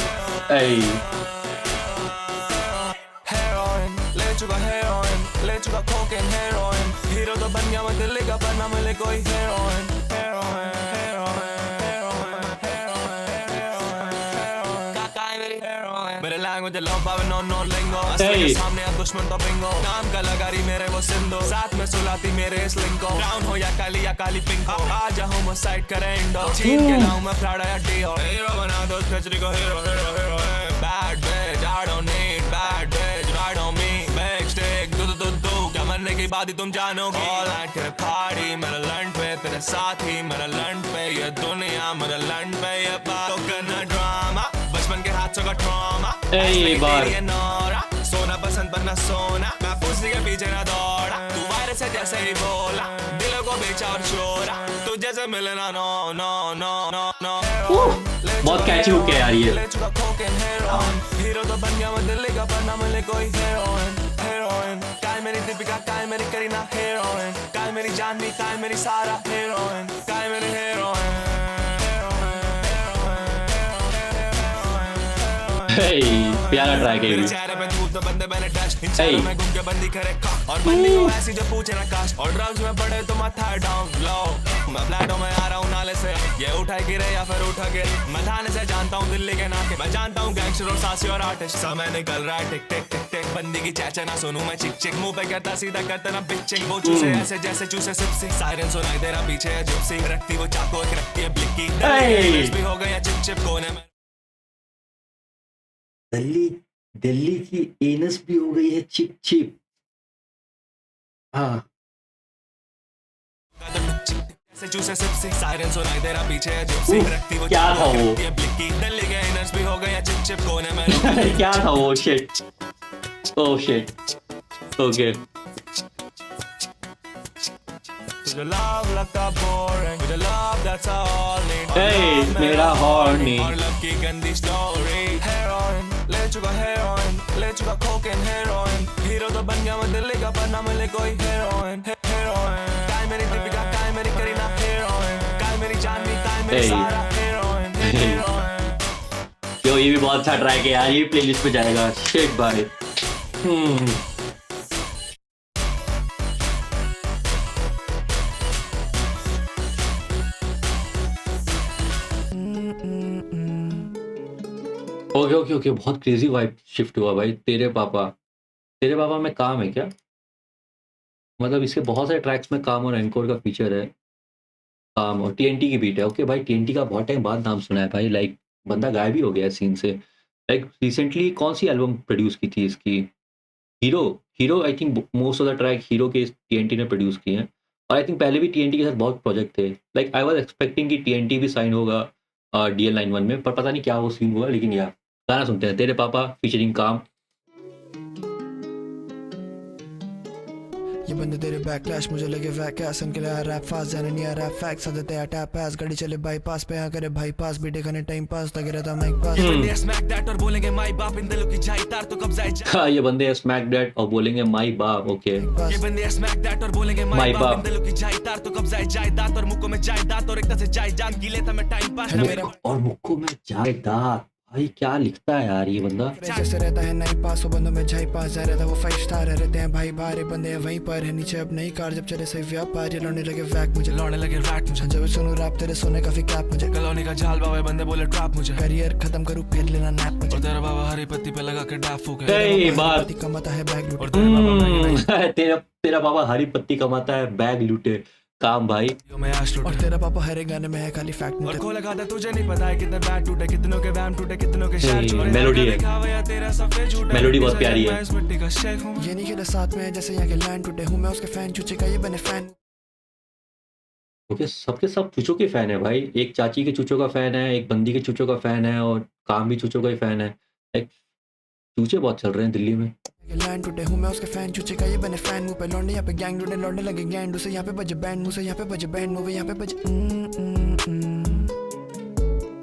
ए Heroin, ले चुका heroin, ले चुका cocaine heroin हीरो तो बन गया मैं दिल्ली का पर ना मिले कोई heroin heroin heroin heroin heroin heroin काका है मेरी heroin मेरे language love पावे no lingo असली के सामने अब दुश्मन तो bingo नाम का लगा रही मेरे वो सिंधु साथ में सुलाती मेरे इस लिंको ब्राउन हो या काली पिंक हो आजा homicide करे इंडो छीन के लाऊं मैं प्राड़ा या डियो हीरो बना दो खचरी को hero hero hero bad bitch I don't need bad bitch ride on me big stick do क्या मरने की बात ही तुम जानोगी all night तेरे party मेरा लंड पे तेरे साथ ही मेरा लंड पे ये दुनिया मेरा लंड पे ये बात तो करना ड्रामा बचपन के हाथों का ट्रॉमा ए बार ये नौरा सोना पसंद पर ना सोना मैं पुसी के पीछे ना दौड़ा तू वायरस है जैसे ही बोला दिलों को बेचा और छोड़ा तुझे से मिलना no no no no no बहुत कैची हुक है यार ये। ले चुका cocaine heroin हीरो तो बन गया मैं दिल्ली का पर ना मिले कोई heroin heroin काय मेरी दीपिका काय मेरी करीना heroin काय मेरी जानवी काय मेरी सारा heroin काय मेरी heroin हे प्यारा ट्रैक है ये मेरे भी। चेहरे पे धूप तो बंदे मैंने टच इन चेहरों में घूम के बंदी करे कॉक और बंदी को ऐसी जो पूछे ना कास्ट और ड्रग्स में पड़े तो माथा डाउन लो मैं फ्लैटों में आ रहा हूँ नाले से ये उठा गिरे या फिर उठा गिरे मैं थाने से जानता हूँ दिल्ली के नाके मैं जानता हूँ गैंगस्टर और सासी और आर्टिस्ट समय निकल रहा है टिक टिक टिक टिक बंदी की चैचा ना सुनूं मैं चिक चिक मुंह पे कहता सीधा करता ना बिचिंग वो चूसे ऐसे जैसे चूसे सिप्सी सायरन सुनाई दे रहा पीछे है जिप्सी रखती वो चाकू एक रखती है ब्लिकी भी हो गया चिप चिप कोने में दिल्ली की एनस भी हो गई है चिप चिप। हाँ चूसे सिप्सी सायरन सुनाई दे रहा पीछे है जिप्सी रखती वो क्या था वो? दिल्ली के इनर्स भी हो गया चिप चिप कोने में क्या था वो? शिट ओह शिट ओके तुझे लव लगता बोरिंग तुझे लव दैट्स ऑल नीड हे मेरा हॉर्नी और लव की गंदी स्टोरी हेरोइन ले चुका हेरोइन ले चुका कोकेन हेरोइन हीरो तो बन गया मैं दिल्ली का पर ना मिले कोई हेरोइन हेरोइन काय मेरी दीपिका काय मेरी करीना हेरोइन काय मेरी जानवी काय मेरी सारा हेरोइन हेरोइन यो ये भी बहुत अच्छा ट्रैक है यार, ये प्लेलिस्ट पे जाएगा। शिट भाई। ओके ओके ओके बहुत क्रेजी वाइब शिफ्ट हुआ भाई। तेरे पापा में काम है क्या? मतलब इसके बहुत सारे ट्रैक्स में काम और एनकोर का फीचर है, काम और टीएनटी की बीट है। ओके भाई टीएनटी का बहुत टाइम बाद नाम सुना है भाई। लाइक बंदा गायब ही हो गया सीन से। लाइक रिसेंटली कौन सी एल्बम प्रोड्यूस की थी इसकी? Hero I think most of the track hero के टीएनटी ने प्रोड्यूस किए हैं। और आई थिंक पहले भी टीएनटी के साथ बहुत प्रोजेक्ट थे। लाइक आई वाज एक्सपेक्टिंग कि टीएनटी भी साइन होगा DL91 में, पर पता नहीं क्या वो सीन हुआ। लेकिन यार गाना सुनते हैं, तेरे पापा फीचरिंग काम। ये बंदे तेरे बैकलैश मुझे लगे वैकैस इनके लिए रैप फास्ट जाने नहीं आ रैप फैक्स आते हैं टैप पास गाड़ी चले बाईपास पे यहाँ करे भाई पास बीटे खाने टाइम पास तक रहता माइक पास बंदे स्मैक दैट और बोलेंगे माय बाप इन दिलों की जाई तार तो कब जाए हाँ ये बंदे स्मैक दैट और बोलेंगे माई बाप। ओके ये बंदे स्मैक दैट और बोलेंगे My माय बाप। बाप इन दिलों की जाई तार तो कब जाए जायदाद और मुक्कों में जायदाद और एक तरह से जायदाद गीले था मैं टाइम पास ना मेरे और मुक्को में जायदाद। भाई क्या लिखता है यार ये बंदा। जैसे रहता है नाई पास वो बंदों में झाई पास जा रहता वो 5 स्टार रहते हैं भाई बाहर बंदे हैं वहीं पर है नीचे अब नई कार जब चले सही व्यापार ये लौटने लगे वैक मुझे लौड़ने लगे रैट मुझे जब सुनूं रैप तेरे सोने काफी कैप मुझे कॉलोनी का जाल बाबा बंदे बोले ट्रैप मुझे करियर खत्म करूँ फिर लेना नैप मुझे और तेरा बाबा हरी पत्ती पे लगा के डाफ हो गया ये बात पति कमाता है बैग लूट और तेरे बाबा तेरा पापा हरी पत्ती कमाता है बैग लूटे। काम भाई। मैं एस्ट्रो और तेरा पापा हर एक गाने में है खाली फैक्ट और खोला खाता तुझे नहीं पता है कितने बैट टूटे, कितनों के वैम टूटे, कितनों के शहर छोड़े। मेलोडी है, तेरा सफेद झूठा मेलोडी बहुत प्यारी है। इस मिट्टी का शेख हूं। ये नहीं खेला साथ में जैसे यहाँ के लैंड टूटे हूँ मैं उसके फैन चूचे का ये बने फैन। ओके, सबके सब चूचों के फैन है भाई। एक चाची के चूचों का फैन है, एक बंदी के चूचों का फैन है, और काम भी चूचों का ही फैन है। एक चूचे बहुत चल रहे हैं दिल्ली में। लैंड टूटे हूँ मैं उसके फैन चूचे का ये बने फैन मुंह पे लौंडे यहाँ पे गैंग ढूंढे लौंडे लगे गैंड उसे यहाँ पे बजे बैंड मुझे यहाँ पे बजे बैंड मूवी यहाँ पे बजे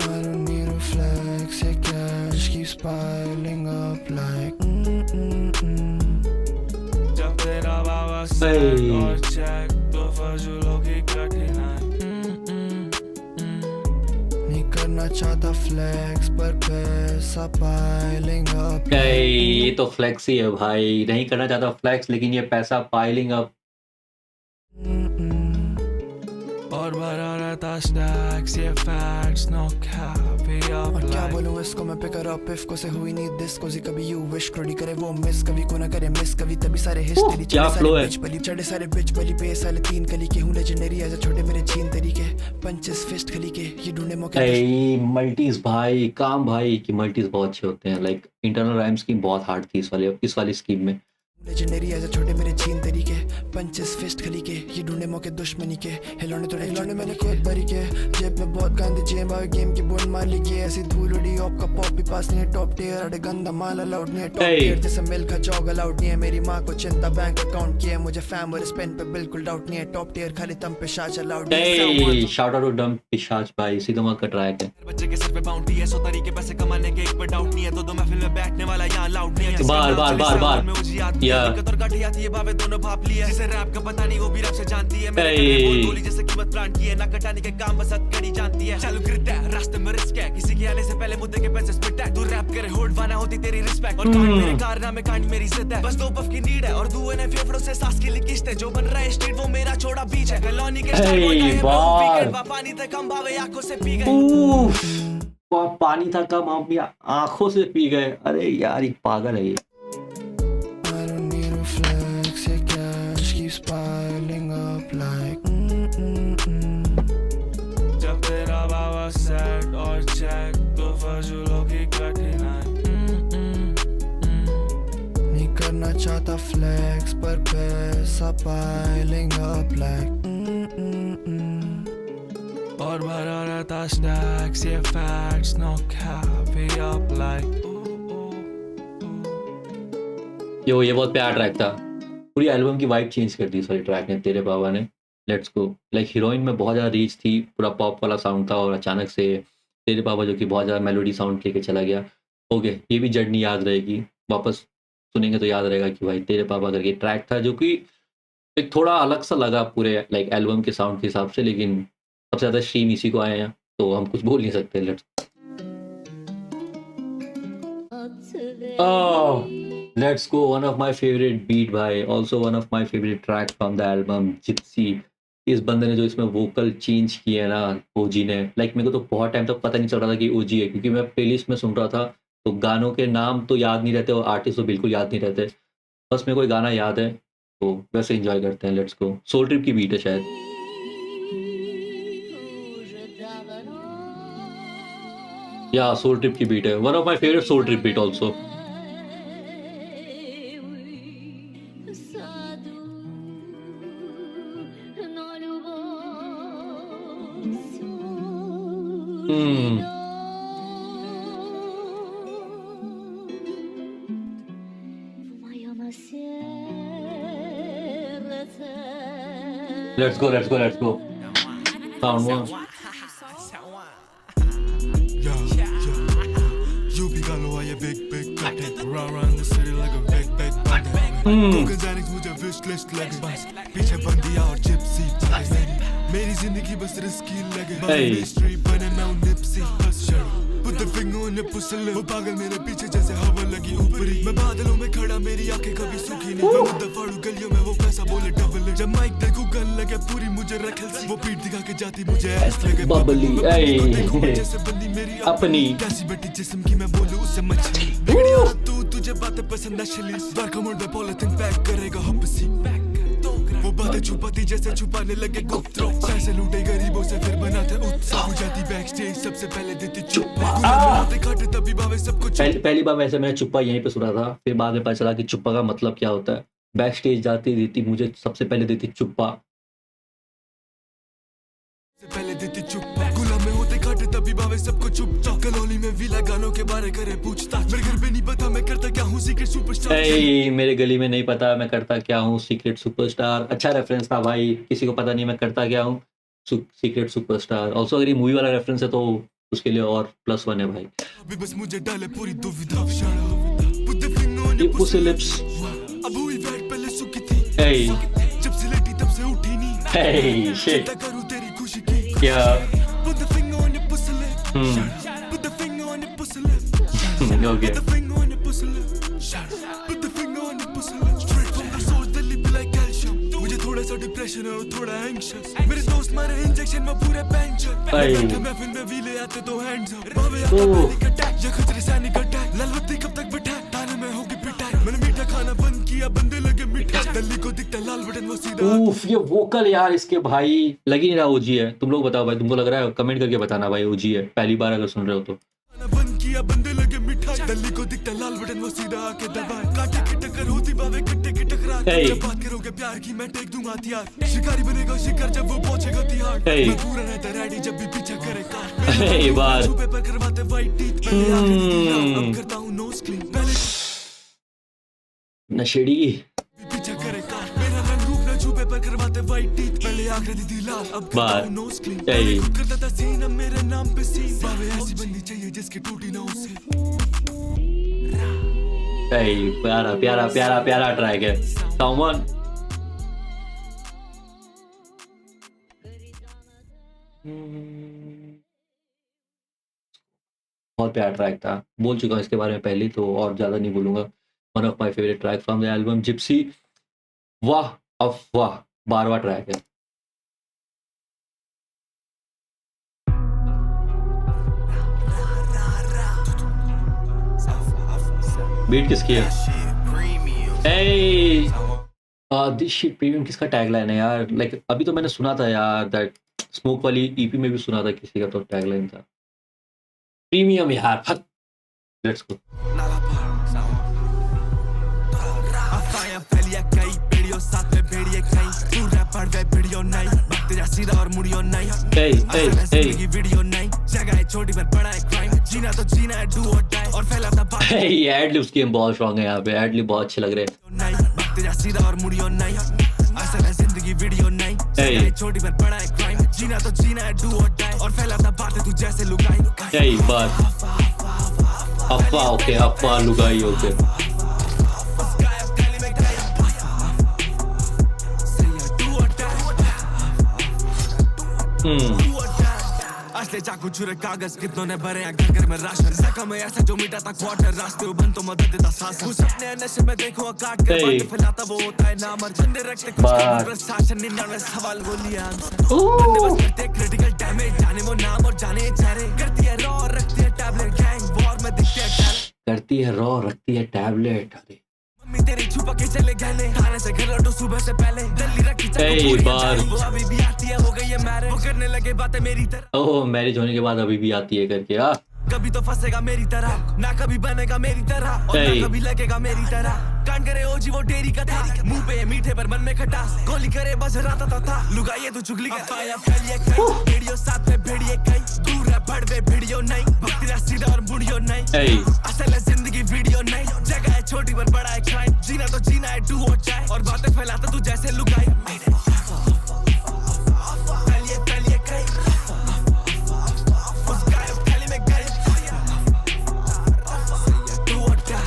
I don't need a flex, yeah, cash keeps piling up like जब तेरा बाबा सेट और चेक तो फजूलों की कठिनाई। नहीं करना चाहता फ्लेक्स पर पैसा पाइलिंग अप। ये तो फ्लेक्स ही है भाई, नहीं करना चाहता फ्लेक्स, लेकिन ये पैसा पाइलिंग अप। और भरा रहता स्टैक्स ये फैक्ट्स नो कैप और क्या बोलूं इसको मैं पिकर अप इफ को से हुई नहीं दिस को कभी यू विश क्रोडी करे वो मिस कभी को ना करे मिस कभी तभी सारे हिस्ट्री क्या फ्लो है। चढ़े सारे बिच बली पे साले 3 कली के हूं लेजेंडरी एज छोटे मेरे चीन तरीके पंचेस फिस्ट खली के ये ढूंढे मौके। मल्टीज भाई, काम भाई की मल्टीज बहुत अच्छे होते हैं। लाइक इंटरनल राइम स्कीम बहुत हार्ड थी इस वाली स्कीम में। लेजेंडरी एज छोटे मेरे चीन तरीके पंचेस फिस्ट खली के ये ढूंढे मौके दुश्मनी के हिलौने तोड़े हिलौने मैंने खुद भरी के जेब में बहुत गांधी जेब आवे गेम की बोल मार ली के ऐसी धूल उड़ी ऑप का पॉप भी पास नहीं है टॉप टियर अड़े गंदा माल अलाउड नहीं है टॉप टियर जैसे मिल्क का जॉग अलाउड नहीं है मेरी माँ को चिंता बैंक अकाउंट की है मुझे फैम और स्पेन पे बिल्कुल डाउट नहीं है टॉप टियर खाली तम पे शाच अलाउड नहीं है। शाउट आउट टू डम पिशाच भाई, सीधा मार का ट्रैक है। बच्चे के सर पे बाउंटी है 100 तरीके पैसे कमाने के एक पे डाउट नहीं है दो महफिल में बैठने वाला यहाँ लाउड नहीं है बार बार बार बार या ये बाबे दोनों भाप लिया जिसे रैप का पता नहीं वो भी रैप से जानती है मेरे बोल गोली जैसे कीमत प्लांट की है ना कटाने के काम बस हथकड़ी जानती है चालू ग्रिट है रास्ते में रिस्क है किसी के आने से पहले मुद्दे के पैसे स्पिट है तू रैप करे होल्ड वाना होती तेरी रिस्पेक्ट और कांड मेरे कारनामे कांड मेरी जिद है बस दो पफ की नीड है और दुए ने फेफड़ों से सांस की लिखिस्ट है जो बन रहा है स्ट्रीट वो मेरा छोड़ा बीच है कॉलोनी के स्टाइल वो वीकेंड पानी तक हम बावे आंखों से पी गए पानी था कम हम आंखों से पी गए। अरे यार ये पागल है ये। piling up like जब तेरा बाबा सेट और चेक तो फजूलों की कठिनाई। नहीं करना चाहता फ्लेक्स पर पैसा piling up like और भरा रहता स्टैक्स ये facts no cap up like. Yo ये बहुत प्यारा ट्रैक था, पूरी एल्बम की वाइब चेंज कर दी इस वाले ट्रैक ने, तेरे बाबा ने। Let's go. लाइक हीरोइन में बहुत ज़्यादा रीच थी, पूरा पॉप वाला साउंड था, और अचानक से तेरे बाबा जो कि बहुत ज़्यादा मेलोडी साउंड लेके चला गया। ओके, ये भी जर्नी याद रहेगी, वापस सुनेंगे तो याद रहेगा कि भाई तेरे बाबा करके ट्रैक था जो कि एक थोड़ा अलग सा लगा पूरे लाइक एल्बम के साउंड के हिसाब से, लेकिन सबसे ज़्यादा स्ट्रीम इसी को आए हैं तो हम कुछ बोल नहीं सकते। Let's go, one of my favorite beat भाई, also one of my favorite track from the album Gypsy. इस बंदे ने जो इसमें वोकल चेंज किए है ना ओजी ने, लाइक मेरे को तो बहुत टाइम तक पता नहीं चल रहा था कि ओजी है, क्योंकि मैं प्लेलिस्ट में सुन रहा था तो गानों के नाम तो याद नहीं रहते और आर्टिस्ट तो बिल्कुल याद नहीं रहते, बस मेरे को एक गाना याद है तो वैसे एंजॉय करते हैं। Let's go. सोल ट्रिप की बीट है शायद, या सोल ट्रिप की बीट है, one of my favourite Soul Trip beat also. Let's go, let's go, let's go. Sound one. You be galo ये big big content run the city like a big bandit Xanax मुझे wish list लगे बस पीछे बंदिया और जिप्सी मेरी जिंदगी बस रिस्की लगे मिस्ट्री बने मैं हूँ Nipsey Put the finger on the pussy वो पागल मेरे पीछे जैसे हवा लगी ऊपरी मैं बादलों में खड़ा मेरी आंखें कभी सूखी नहीं मैं मुद्दा फाड़ू गलियों में वो पैसा बोले डबल जब माइक देखूं गन लगे पूरी मुझे रखल सी वो पीठ दिखा के जाती मुझे ऐस लगे बबली जैसे बंदी मेरी अपनी कैसी बेटी जिस्म की मैं बोलूं उससे मछली बिगड़ी औरत तू तुझे बातें पसंद है चली द्वार का मुंडे पॉलिथिन पैक करेगा हपसी वो बातें छुपाती जैसे छुपाने लगे गुप्त पैसे लूटे गरीबों से फिर बनाते उत्साह हो जाती बैक स्टेज सबसे पहले देती चुप्पा गुलाम खाते तभी भावे सब कुछ पहली बार वैसे मैंने चुप्पा यहीं पे सुना था, फिर बाद में पता चला कि चुप्पा का मतलब क्या होता है। बैक स्टेज जाती देती मुझे सबसे पहले देती चुप्पा, पहले देती चुप्पा गुलाम में होते खाते तभी भावे सबको चुपचाप कलोनी में विला गानों के बारे करे पूछता मेरे घर पे नहीं पता मैं करता क्या हूँ सीक्रेट सुपरस्टार मेरे गली में नहीं पता मैं करता क्या हूँ सीक्रेट सुपरस्टार। अच्छा रेफरेंस था भाई, किसी को पता नहीं मैं करता क्या हूँ सीक्रेट सुपरस्टार। ऑल्सो अगर ये मूवी वाला रेफरेंस है तो उसके लिए और +1 है भाई। अभी बस मुझे डाले पूरी दुविधा पुसी लिप्स अब हुई बैठ पहले सुखी थी Hey. जब से लेटी तब से उठी नहीं Hey, shit. चिंता करूं तेरी खुशी की क्या Put the finger on your pussy lip. Put the finger on your pussy lip. Okay. Put the finger on your pussy lip. Put the finger on your pussy lip. Straight from the source, Delhi be like calcium. मुझे थोड़ा सा डिप्रेशन है और थोड़ा एंग्शियस मेरे दोस्त मारे इंजेक्शन में पूरे पंचर Hey. महफिल में भी ले आते तो हैंड्स अप बाबे आता अटैक ये खतरे सैनिक अटैक लालबत्ती कब तक बिठा थाने में होगी पिटाई मैंने मीठा खाना बंद किया बंदे लगे मीठा दिल्ली को दिखता लाल बटन वो सीधा उफ, ये वोकल यार इसके भाई लग ही नहीं रहा ओजी है। तुम लोग बताओ भाई, तुमको लग रहा है? कमेंट करके बताना भाई ओजी है, पहली बार अगर सुन रहे हो तो। खाना बंद किया बंदे लगे मिठाई दिल्ली को दिखता लाल बटन वो सीधा आके दबाए कांटे की टक्कर होती बाबे कट्टे की टकरार Hey. जब बात करोगे प्यार की मैं टेक दूंगा हथियार शिकारी बनेगा शिकार जब वो पहुंचेगा तिहाड़ Hey. मैं पूरा रहता रेडी जब भी पीछा करे कार Hey, बार। छुपे पर करवाते वाइट टीथ पहले आखिरी अब करता हूं नोज क्लीन पहले नशेड़ी पीछा करे कार मेरा रंग रूप ना छुपे पर करवाते वाइट टीथ पहले आखिरी दी लाल अब करता बार। हूं नोज क्लीन Hey. पहले खुद करता था सीन अब मेरे नाम पे सीन बाबे ऐसी बंदी चाहिए जिसकी टूटी ना उसे प्यारा प्यारा प्यारा प्यारा ट्रैक है साउमन। बहुत प्यारा ट्रैक था, बोल चुका हूँ इसके बारे में पहले तो और ज्यादा नहीं बोलूंगा। One of my favourite track from the album Gypsy. वाह अब वाह, 12वां ट्रैक है। बीट किसकी है? दिस शिट प्रीमियम किसका टैगलाइन है यार? लाइक अभी तो मैंने सुना था यार, दैट स्मोक वाली ईपी में भी सुना था किसी का तो टैगलाइन था प्रीमियम यार। Fuck, let's go. छोटी पर बड़ा है क्राइम जीना तो जीना है डू और डाई और फैलाता बात ये एड-लिब्स की बहुत स्ट्रांग है यहाँ पे, एड-लिब बहुत अच्छे लग रहे हैं। नहीं वक्त जा सीधा और मुड़ियो नहीं असल है जिंदगी वीडियो नहीं Hey. छोटी पर बड़ा है क्राइम जीना तो जीना है डू और डाई और फैलाता बातें तू जैसे लुगाई Hey, बात अफवाह, ओके अफवाह लुगाई ओके। असले चाकू छुरे कागज कितनों ने भरे हैं घर घर में राशन जख्म में ऐसा जो मिटा था क्वार्टर रास्ते बंद तो मदद देता सांस कुछ अपने नशे में देखो काट कर बांट फैलाता वो होता है नाम और झंडे रखते कुछ प्रशासन 99 सवाल गोलियां आंसर बंदे बस करते क्रिटिकल डैमेज जाने वो नाम और जाने चेहरे करती है रॉ रखती है टैबलेट गैंग वॉर में दिखते हैं टैलेंट करती है रॉ रखती है टैबलेट। अरे मम्मी तेरी छुपा के चले गहने थाने से घर लौटो सुबह से पहले दिल्ली रखी Hey, बार। वो अभी भी आती है हो गई है मैरिज वो करने लगे बातें मेरी तरह ओह, मैरिज होने के बाद अभी भी आती है करके। हाँ कभी तो फंसेगा मेरी तरह ना कभी बनेगा मेरी तरह और Hey. ना कभी लगेगा मेरी तरह कान करे ओजी वो डेरी का था मुंह पे मीठे पर मन में खटास गोली करे बस राता था लुगाइए तू चुगली का पाया फैलिए कई वीडियो साथ में भेड़िए कई दूर है भड़वे वीडियो नहीं भक्ति सीधा और मुड़ियो नहीं Hey. असल है जिंदगी वीडियो नहीं जगह है छोटी पर बड़ा है क्राइम जीना तो जीना है डू और चाय और बातें फैलाता तू जैसे लुगाई फैलिए फैलिए कई उस गायब थैली में गई डू और चाय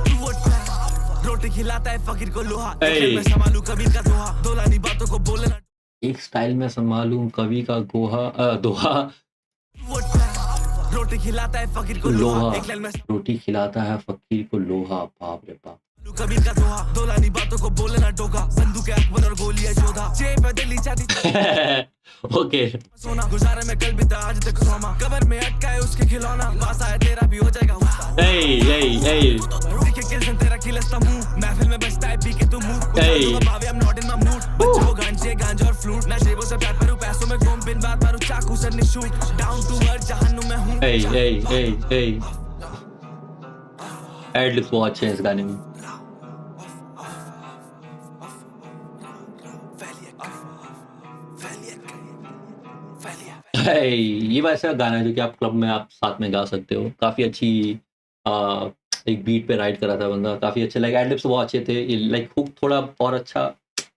डू और चाय रोटी खिलाता है फकीर को लोहा Hey. मैं संभालू कबीर का दोहा दोलानी बातों को बोलना एक स्टाइल में संभालूं कवि का दोहा रोटी खिलाता है फकीर को लोहा, लोहा एक लाइन में रोटी खिलाता है फकीर को लोहा। बाप रे बाप। कबीर का दोहा दोलानी बातों को बोलना टोका बंदूक है अकबर और गोलियां जोधा जेब दिल्ली चाहती ओके सोना गुजारे में कल भी था आज तक सोमा कबर में अटका है उसके खिलौना पास आया तेरा भी हो जाएगा हुस्सा ए दिखे किल्सन तेरा खिलस्ता मुंह महफिल में बचता है पी के तू मुंह Hey. I'm not in my mood. बच्चों गांजे गांजा और फ्लूट ना जेबों से प्यार करूं पैसों में घूम बिन बात मारूं चाकू से निशूट डाउन टू अर्थ जहन्नुम में हूं hey. एडलिप्स बहुत अच्छे हैं इस गाने में। Hey, ये वैसा गाना है जो कि आप क्लब में आप साथ में गा सकते हो। काफ़ी अच्छी एक बीट पे राइड करा था बंदा, काफ़ी अच्छे लाइक एडलिप्स बहुत अच्छे थे। लाइक हुक थोड़ा और अच्छा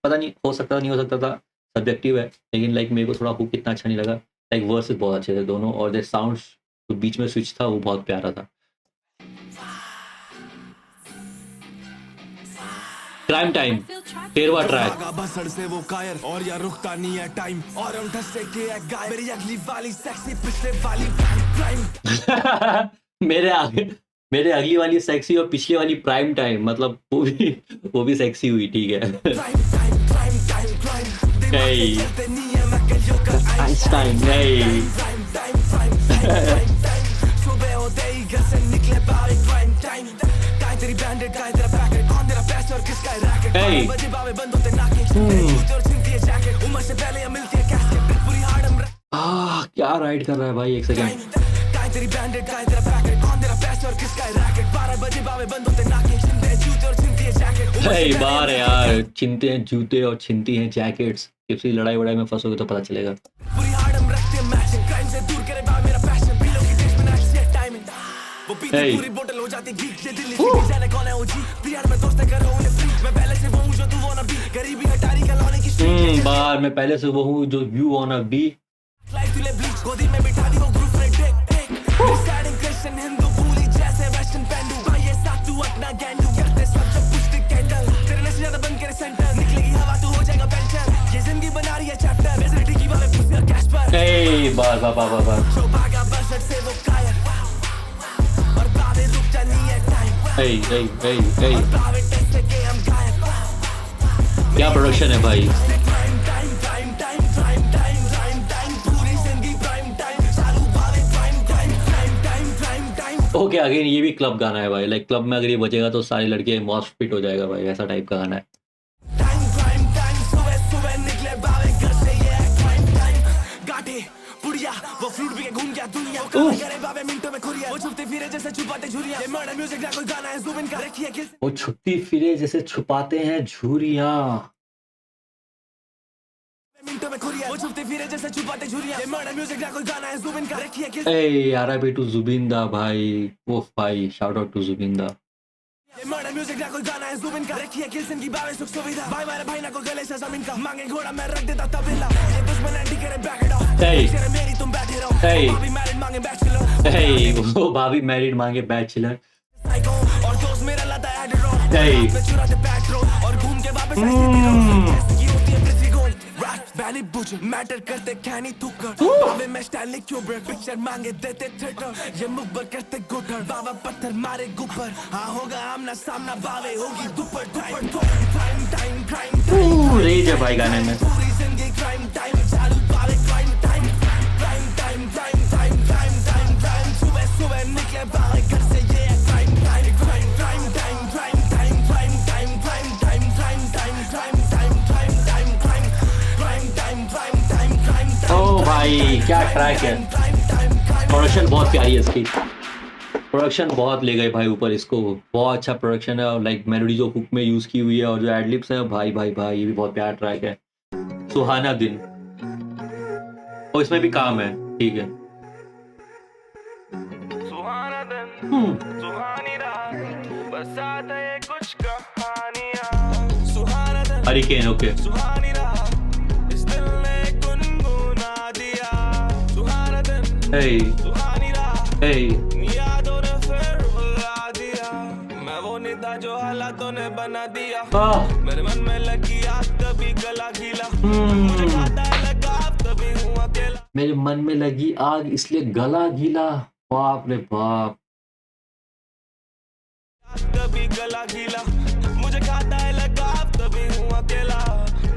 पता नहीं हो सकता था, नहीं हो सकता था, सब्जेक्टिव है, लेकिन लाइक मेरे को थोड़ा हुक इतना अच्छा नहीं लगा। लाइक वर्सेस बहुत अच्छे थे दोनों, और जो साउंड जो बीच में स्विच था वो बहुत प्यारा था। Crime time I feel trapped. 13वां ट्रैक। भागा बसड़ से वो कायर और यार रुकता नहीं है टाइम और हम ठस्से के है गाय मेरी अगली वाली सेक्सी पिछले वाली क्राइम मेरे अगली वाली सेक्सी और पिछली वाली प्राइम टाइम, मतलब वो भी सेक्सी हुई, ठीक है। Hey. Einstein, hey. सुबह होते ही घर से निकले बाहर क्राइम टाइम काय तेरी बैंडेड काय तेरा पैकेट कौन तेरा पैसा और किसका है रैकेट Hey. बजे बावे बंद होते नाके जूते और छिलती है जैकेट उम्र से पहले ये मिलती है कैस्केट पूरी हार्ड हम क्या राइड कर रहा है भाई, एक सेकंड। काय तेरी बैंडेड काय तेरा पैकेट कौन तेरा पैसा और किसका है रैकेट 12 बजे बावे बंद होते नाके छिलते हैं जूते और छिलती है जैकेट कई बार यार छिनते हैं जूते और छिनती हैं जैकेट्स। किसी लड़ाई वड़ाई में फंसोगे तो पता चलेगा। पूरी हार्ड हम रखते हैं मैचिंग क्राइम से दूर करे बा मेरा पैशन पीलो की टेस्ट में ना सेट टाइमिंग वो पीती Hey. पूरी बोतल हो जाती गीक ये दिल्ली की जाने कौन है ओजी प्यार में दोस्त करो उन्हें फ्री मैं पहले से वो हूं जो तू वो ना बी गरीबी हटारी का लाने की स्ट्रीट बार मैं पहले से वो हूँ जो यू वांना बी। लाइफ तुले ब्लीच गोदी में बिठा दी वो ग्रुप में टेक डिसाइडिंग क्रिश्चियन हिंदू भूली जैसे वेस्टर्न पेंडू भाई ये साथ तू अपना गैंडू करते सब जब पुष्टि कैंडल तेरे नशे ज्यादा बंद करे सेंटर निकलेगी हवा तू हो जाएगा पेंटर ये जिंदगी बना रही है चैप्टर फैसिलिटी की वाले पुष्टि कैश पर ए बार जो भागा बसट से वो कायर और बावे रुक जानी है टाइम ए और बावे टेस्ट के हम गायब क्या प्रोडक्शन है भाई। पूरी जिंदगी प्राइम टाइम चालू बावे प्राइम ओके अगेन ये भी क्लब गाना है भाई। लाइक क्लब में अगर ये बजेगा तो सारी लड़के मॉश फिट हो जाएगा भाई, ऐसा टाइप का गाना है। टाइम सुबह निकले बावे घर से ये टाइम गाठे पुड़िया वो फ्लूट भी के घूम गया दुनिया करे बावे मिनटों में खुरिया वो छुपते फिरे जैसे छुपाते झुरिया ये मर्डर म्यूजिक ना कोई गाना है जुबिन का रखिए किस वो छुपती फिरे जैसे छुपाते हैं झुरियां। मिनटों में खुरिया वो छुपते फिरे जैसे छुपाते झुरिया ये मर्डर म्यूजिक ना कोई गाना है जुबिन का रखिए किस ए आरआईपी टू जुबिंदा भाई, वो भाई शाउट आउट टू जुबिंदा। ये मर्डर म्यूजिक ना कोई गाना है जुबिन का रखिए किल्सन की बावे सुख सुविधा भाई मेरे भाई ना को गले से जमीन का मांगे घोड़ा मैं रख देता तबेला ये दुश्मन एंटी करे बैक इट ऑफ Hey. मेरी तुम बैठे रहो Hey. भाभी मैरिड मांगे बैचलर ए वो भाभी मैरिड मांगे बैचलर। साइको और दोस्त मेरा लाता है एडरोन Hey. मैं चुराते पेट्रोल और घूम के वापस ऐसे दिनों की होती है पृथ्वी गोल रैप बैली बुझ मैटर करते कहनी थुकर बावे में स्टैनली क्यूब्रिक पिक्चर मांगे देते थिएटर ये मुखबर करते गुटर बाबा पत्थर मारे गुपर हाँ होगा आमना सामना बावे होगी दुपट टाइम रेज है भाई गाने में। पूरी जिंदगी क्राइम टाइम चालू बावे क्राइम टाइम सुबह निकले बाहर घर से ये है क्राइम ओ भाई क्या ट्रैक है। प्रोडक्शन बहुत प्यारी है इसकी, प्रोडक्शन बहुत ले गए भाई ऊपर इसको। बहुत अच्छा प्रोडक्शन है और लाइक मेलोडी जो हुक में यूज की हुई है और जो एडलिप्स है भाई ये भी बहुत प्यारा ट्रैक है। सुहाना दिन और इसमें भी काम है, ठीक है। सुहाना दिन सुहानी रात बरसात है कुछ कहानियां सुहाना दिन हरिकेन ओके। सुहानी रात इस दिल ने गुनगुना दिया सुहाना दिन Hey. सुहानी रात Hey. यादों ने फिर रुला दिया मैं वो निदा जो हालातों ने बना दिया मेरे मन में लगी आग कभी गला गीला मुझे खाता है लगाव कभी हूँ अकेला मेरे मन में लगी आग इसलिए गला गीला। बाप रे बाप। कभी गला गीला मुझे खाता है लगाव कभी हूँ अकेला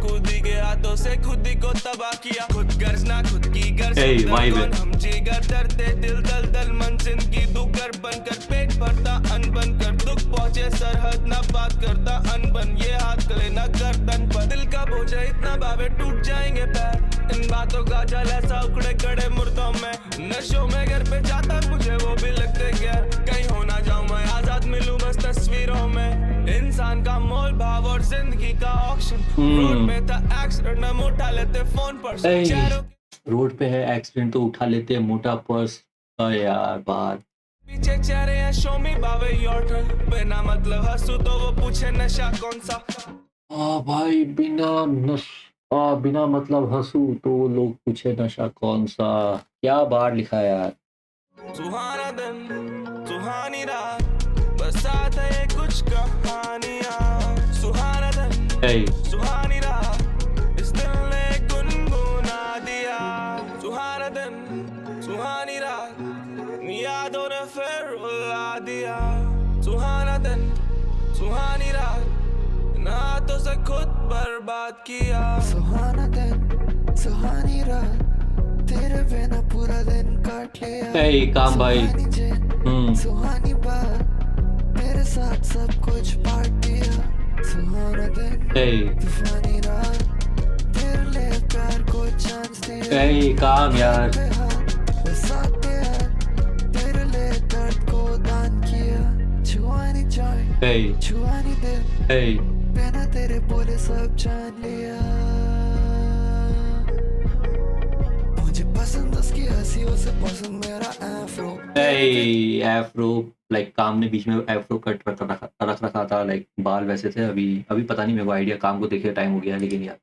खुद ही के हाथों से खुद ही को तबाह किया खुद गर्ज ना खुद की गर्ज Hey, vibe है। हम जीगर डरते दिल दल मन जिंदगी दुगर बनकर पेट भरता अनबन कर दुख पहुंचे सरहद ना बात करता अनबन ये हाथ गले ना बावे टूट जाएंगे पैर इन बातों का जल ऐसा उकड़े गड़े मुर्दों में नशों में घर पे जाता मुझे वो भी लगते गैर कहीं हो ना जाऊं मैं आजाद मिलूं बस तस्वीरों में इंसान का मोल भाव और जिंदगी का ऑक्शन रोड पे था एक्सीडेंट हम उठा लेते फोन पर Hey. चेहरों रोड पे है एक्सीडेंट तो उठा लेते हैं मोटा पर्स। अरे यार बात पीछे चेहरे हैं शो मी बावे योर टर्न बिना मतलब हंसू तो वो पूछे नशा कौन सा भाई बिना मतलब हंसू तो वो लोग पूछे नशा कौन सा। क्या बार लिखा है यार। सुहाना दिन सुहानी रात बरसात है ये कुछ कहानियां सुहाना दिन Hey. सुहानी रात इस दिल ने गुनगुना दिया सुहाना दिन सुहानी रात यादों ने फिर रुला दिया सुहाना दिन सुहानी रात इन हाथों से खुद बर्बाद किया सुहाना दिन सुहानी रात तेरे बिना पूरा दिन काट लिया Hey, काम भाई। सुहानी जिन सुहानी बात तेरे साथ सब कुछ बांट दिया सुहाना दिन Hey. तूफानी रात तेरे लिए प्यार को चांस दिया Hey, काम यार। पे हाथ बरसाते हैं तेरे लिए दर्द को दान किया छुआनी जाए Hey. छुआनी दिल Hey. बिना तेरे बोले सब जान लिया मुझे पसंद उसकी हंसी उसे पसंद मेरा एफ्रो Hey, एफ्रो लाइक काम ने बीच में एफ्रो कट रख रखा था लाइक बाल वैसे थे। अभी पता नहीं मेरे को आइडिया काम को देखे टाइम हो गया लेकिन यार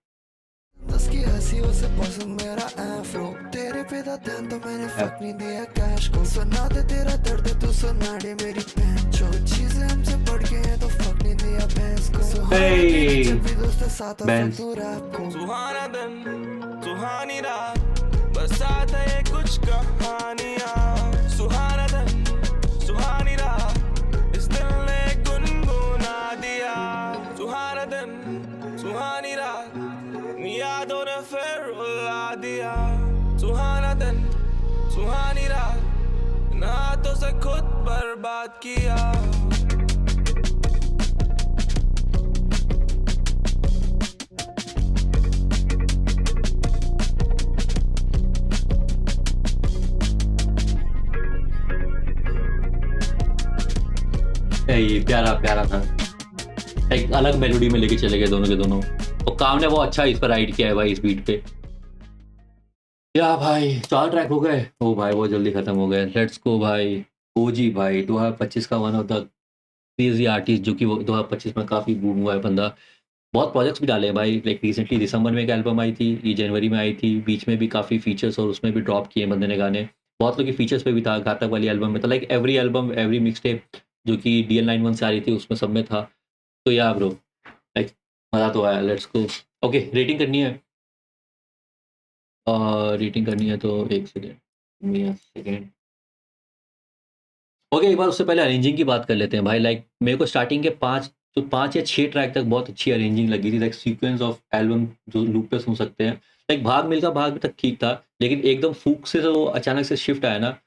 उसकी हंसी उसे पसंद मेरा एफ्रो तेरे पे था ध्यान तो मैंने फक नहीं दिया कैश को सुना दे तेरा दर्द तू सुना दे मेरी बहन जो चीजें हमसे बढ़ गई हैं तो फक नहीं दिया भैंस को Hey. जब भी दोस्त साथ Benz. तू रैप को सुहाना दिन सुहानी रात बरसात है ये कुछ कहानियां सुहाना दिन सुहानी रात इस दिल ने गुनगुना दिया सुहाना दिन सुहानी रात यादों ने फिर रुला दिया सुहाना दिन सुहानी रात इन हाथों से खुद बर्बाद किया ये प्यारा प्यारा था। एक अलग मेलोडी में लेके चले गए दोनों के दोनों। और काम ने वो अच्छा इस पर राइड किया है भाई इस बीट पे। क्या भाई 4 ट्रैक हो गए। ओ भाई बहुत जल्दी खत्म हो गए। लेट्स गो भाई। ओजी भाई 2025 का one of the crazy artist जो कि वो 2025 में काफ़ी बूम हुआ है बंदा। बहुत प्रोजेक्ट्स भी डाले हैं भाई। लाइक रिसेंटली दिसंबर में एक एल्बम आई थी, ये जनवरी में आई थी। बीच में भी काफ़ी फीचर्स और उसमें भी ड्रॉप किए बंदे ने गाने। बहुत लोग के फीचर्स पे भी था, घातक वाली एल्बम में था। Like every album every mix tape जो कि DL91 से आ रही थी उसमें सब में था। तो या ब्रो लाइक मज़ा तो आया। Let's go. ओके रेटिंग करनी है। रेटिंग करनी है तो एक सेकेंड। ओके एक बार उससे पहले अरेंजिंग की बात कर लेते हैं भाई। लाइक मेरे को स्टार्टिंग के 5 या 6 ट्रैक तक बहुत अच्छी अरेंजिंग लगी थी। लाइक सीक्वेंस ऑफ एल्बम जो लूप पे सुन सकते हैं। लाइक भाग मिल्खा भाग तक ठीक था, लेकिन एकदम फूक से जो अचानक से शिफ्ट आया ना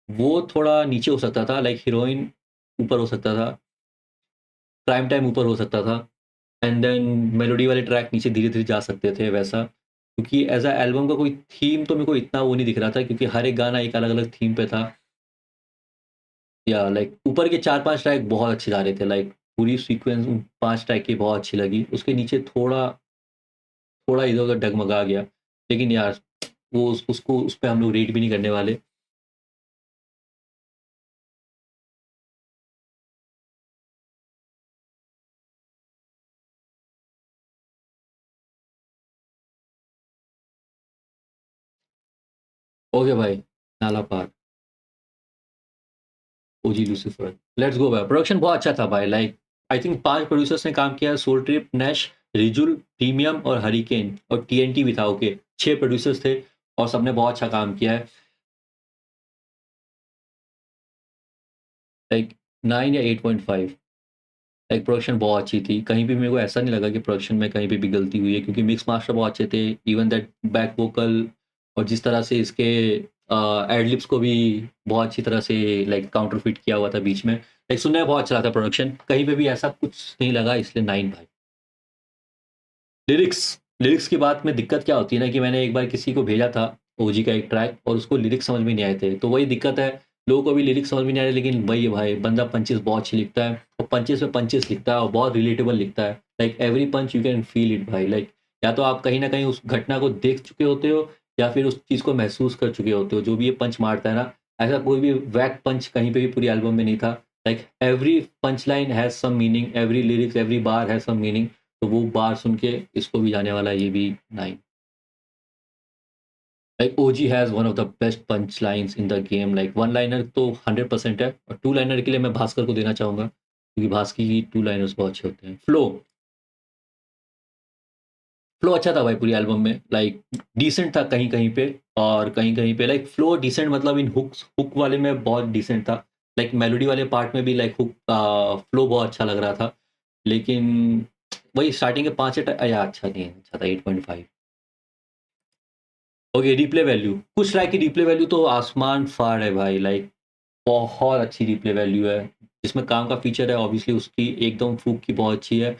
वो थोड़ा नीचे हो सकता था। लाइक हीरोइन ऊपर हो सकता था, प्राइम टाइम ऊपर हो सकता था, एंड देन मेलोडी वाले ट्रैक नीचे धीरे धीरे जा सकते थे वैसा। क्योंकि एज अ एल्बम का कोई थीम तो मेरे को इतना वो नहीं दिख रहा था, क्योंकि हर एक गाना एक अलग अलग थीम पे था। या लाइक ऊपर के 4-5 ट्रैक बहुत अच्छे जा रहे थे। लाइक पूरी सीक्वेंस 5 ट्रैक की बहुत अच्छी लगी। उसके नीचे थोड़ा थोड़ा इधर उधर डगमगा गया, लेकिन यार वो उसको उस पर हम लोग रेट भी नहीं करने वाले। ओके भाई नाला पार ओजी लूसीफर लेट्स गो भाई। प्रोडक्शन बहुत अच्छा था भाई। लाइक आई थिंक 5 प्रोड्यूसर्स ने काम किया। Soul Trip, Nash, Rijul, Premium और हरिकेन और TNT भी था। ओके 6 प्रोड्यूसर्स थे और सबने बहुत अच्छा काम किया है। लाइक 9 या 8.5। लाइक प्रोडक्शन बहुत अच्छी थी। कहीं भी मेरे को ऐसा नहीं लगा कि प्रोडक्शन में कहीं पे भी गलती हुई है, क्योंकि मिक्स मास्टर बहुत अच्छे थे। इवन दैट बैक वोकल और जिस तरह से इसके एडलिप्स को भी बहुत अच्छी तरह से लाइक काउंटर फिट किया हुआ था बीच में। लाइक सुनने में बहुत अच्छा लगा था प्रोडक्शन। कहीं पे भी ऐसा कुछ नहीं लगा, इसलिए 9 भाई। लिरिक्स की बात में दिक्कत क्या होती है ना कि मैंने एक बार किसी को भेजा था ओजी का एक ट्रैक और उसको लिरिक्स समझ में नहीं आए थे, तो वही दिक्कत है, लोगों को भी लिरिक्स समझ में नहीं आ रहे, लेकिन वही है भाई, बंदा पंचेस बहुत अच्छी लिखता है और पंचेस में पंचेस लिखता है और बहुत रिलेटेबल लिखता है। Like every punch you can feel it भाई, लाइक या तो आप कहीं ना कहीं उस घटना को देख चुके होते हो या फिर उस चीज़ को महसूस कर चुके होते हो, जो भी ये पंच मारता है ना, ऐसा कोई भी वैक पंच कहीं पे भी पूरी एल्बम में नहीं था। Like every punch line has some meaning, every lyrics, every bar has some meaning. तो वो बार सुन के इसको भी जाने वाला है ये भी line. Like OG has one of the best punch lines in the game. Like one liner तो 100% है और टू लाइनर के लिए मैं भास्कर को देना चाहूँगा, क्योंकि भास्कर की टू लाइनर्स बहुत अच्छे होते हैं। फ्लो अच्छा था भाई पूरी एल्बम में, लाइक डिसेंट था कहीं कहीं पे और कहीं कहीं पे लाइक फ्लो डिसेंट, मतलब इन हुक वाले में बहुत डिसेंट था। लाइक मेलोडी वाले पार्ट में भी लाइक हुक फ्लो बहुत अच्छा लग रहा था, लेकिन वही स्टार्टिंग के 5 या अच्छा नहीं है, अच्छा था 8.5। ओके, रिप्ले वैल्यू, कुछ ट्रैक की रिप्ले वैल्यू तो आसमान फाड़ है भाई, लाइक बहुत अच्छी रिप्ले वैल्यू है। जिसमें काम का फीचर है ऑब्वियसली उसकी एकदम फूक की बहुत अच्छी है।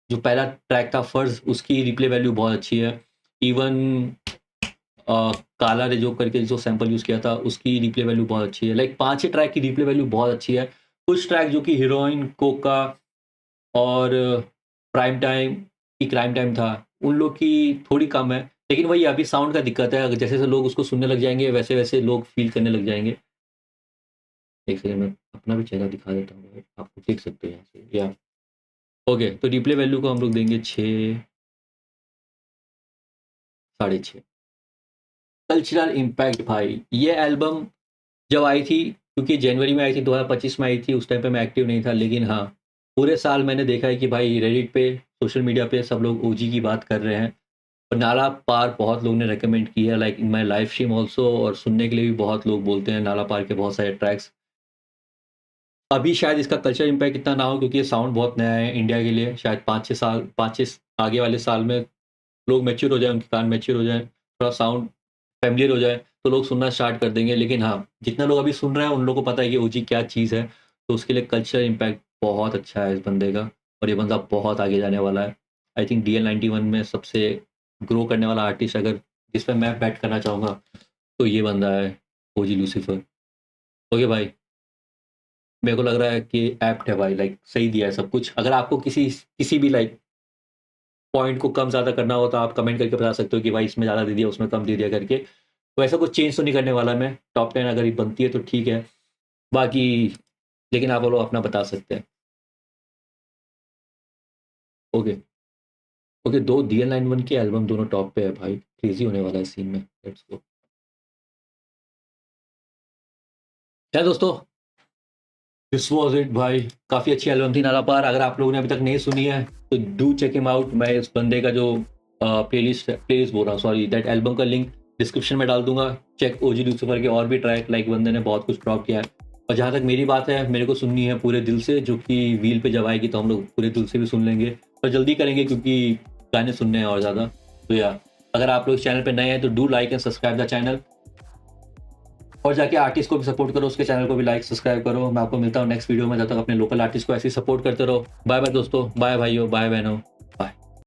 जो पहला ट्रैक था फर्ज, उसकी रिप्ले वैल्यू बहुत अच्छी है। इवन काला रे जो करके जो सैंपल यूज़ किया था उसकी रिप्ले वैल्यू बहुत अच्छी है। लाइक 5-6 ट्रैक की रिप्ले वैल्यू बहुत अच्छी है। कुछ ट्रैक जो कि हीरोइन, कोका और प्राइम टाइम की क्राइम टाइम था, उन लोग की थोड़ी कम है, लेकिन वही अभी साउंड का दिक्कत है। अगर जैसे जैसे लोग उसको सुनने लग जाएंगे वैसे वैसे लोग फील करने लग जाएंगे। एक सेकंड मैं अपना भी चेहरा दिखा देता हूँ, आपको देख सकते हो यहाँ से या ओके। तो रिप्ले वैल्यू को हम लोग देंगे 6, 6.5। कल्चरल इम्पैक्ट भाई, ये एल्बम जब आई थी, क्योंकि जनवरी में आई थी, 2025 में आई थी, उस टाइम पे मैं एक्टिव नहीं था, लेकिन हाँ पूरे साल मैंने देखा है कि भाई रेडिट पे, सोशल मीडिया पे सब लोग ओजी की बात कर रहे हैं और नाला पार बहुत लोग ने रेकमेंड की है, like in my live stream also, और सुनने के लिए भी बहुत लोग बोलते हैं नाला पार के बहुत सारे ट्रैक्स। अभी शायद इसका कल्चर इम्पैक्ट इतना ना हो क्योंकि ये साउंड बहुत नया है इंडिया के लिए। शायद 5-6 आगे वाले साल में लोग मैच्योर हो जाए, उनके कान मैच्योर हो जाए, थोड़ा साउंड फैमिलियर हो जाए, तो लोग सुनना स्टार्ट कर देंगे। लेकिन हाँ, जितने लोग अभी सुन रहे हैं उन लोगों को पता है कि ओजी क्या चीज़ है, तो उसके लिए कल्चर इम्पैक्ट बहुत अच्छा है इस बंदे का और ये बंदा बहुत आगे जाने वाला है। आई थिंक DL91 में सबसे ग्रो करने वाला आर्टिस्ट अगर जिस पर मैं बैट करना चाहूँगा तो ये बंदा है, ओजी लूसीफर। ओके भाई, मेरे को लग रहा है कि एप्ट है भाई, लाइक सही दिया है सब कुछ। अगर आपको किसी भी लाइक पॉइंट को कम ज़्यादा करना हो तो आप कमेंट करके बता सकते हो कि भाई इसमें ज़्यादा दे दिया, उसमें कम दे दिया करके। तो ऐसा कुछ चेंज तो नहीं करने वाला मैं। टॉप 10 अगर ये बनती है तो ठीक है, बाकी लेकिन आप लोग अपना बता सकते हैं। ओके ओके, 2 DL91 की एल्बम दोनों टॉप पे है भाई, क्रेजी होने वाला है सीन में। लेट्स गो। क्या दोस्तों, दिस वॉज इट भाई, काफ़ी अच्छी एल्बम थी नाला पार। अगर आप लोगों ने अभी तक नहीं सुनी है तो डू चेक हिम आउट। मैं इस बंदे का जो प्लेलिस्ट बोल रहा हूँ, सॉरी, दैट एल्बम का लिंक डिस्क्रिप्शन में डाल दूंगा। चेक ओजी लूसीफर के और भी ट्रैक, लाइक बंदे ने बहुत कुछ ड्रॉप किया है। और जहाँ तक मेरी बात है, मेरे को सुननी है पूरे दिल से, जो कि व्हील पे जब आएगी तो हम लोग पूरे दिल से भी सुन लेंगे, पर जल्दी करेंगे क्योंकि गाने सुनने हैं और ज़्यादा। तो या अगर आप लोग चैनल पर नए हैं तो do like and subscribe the channel, और जाके आर्टिस्ट को भी सपोर्ट करो, उसके चैनल को भी लाइक सब्सक्राइब करो। मैं आपको मिलता हूँ नेक्स्ट वीडियो में, जब तक अपने लोकल आर्टिस्ट को ऐसे ही सपोर्ट करते रहो। बाय बाय दोस्तों, बाय भाइयों, बाय बहनों।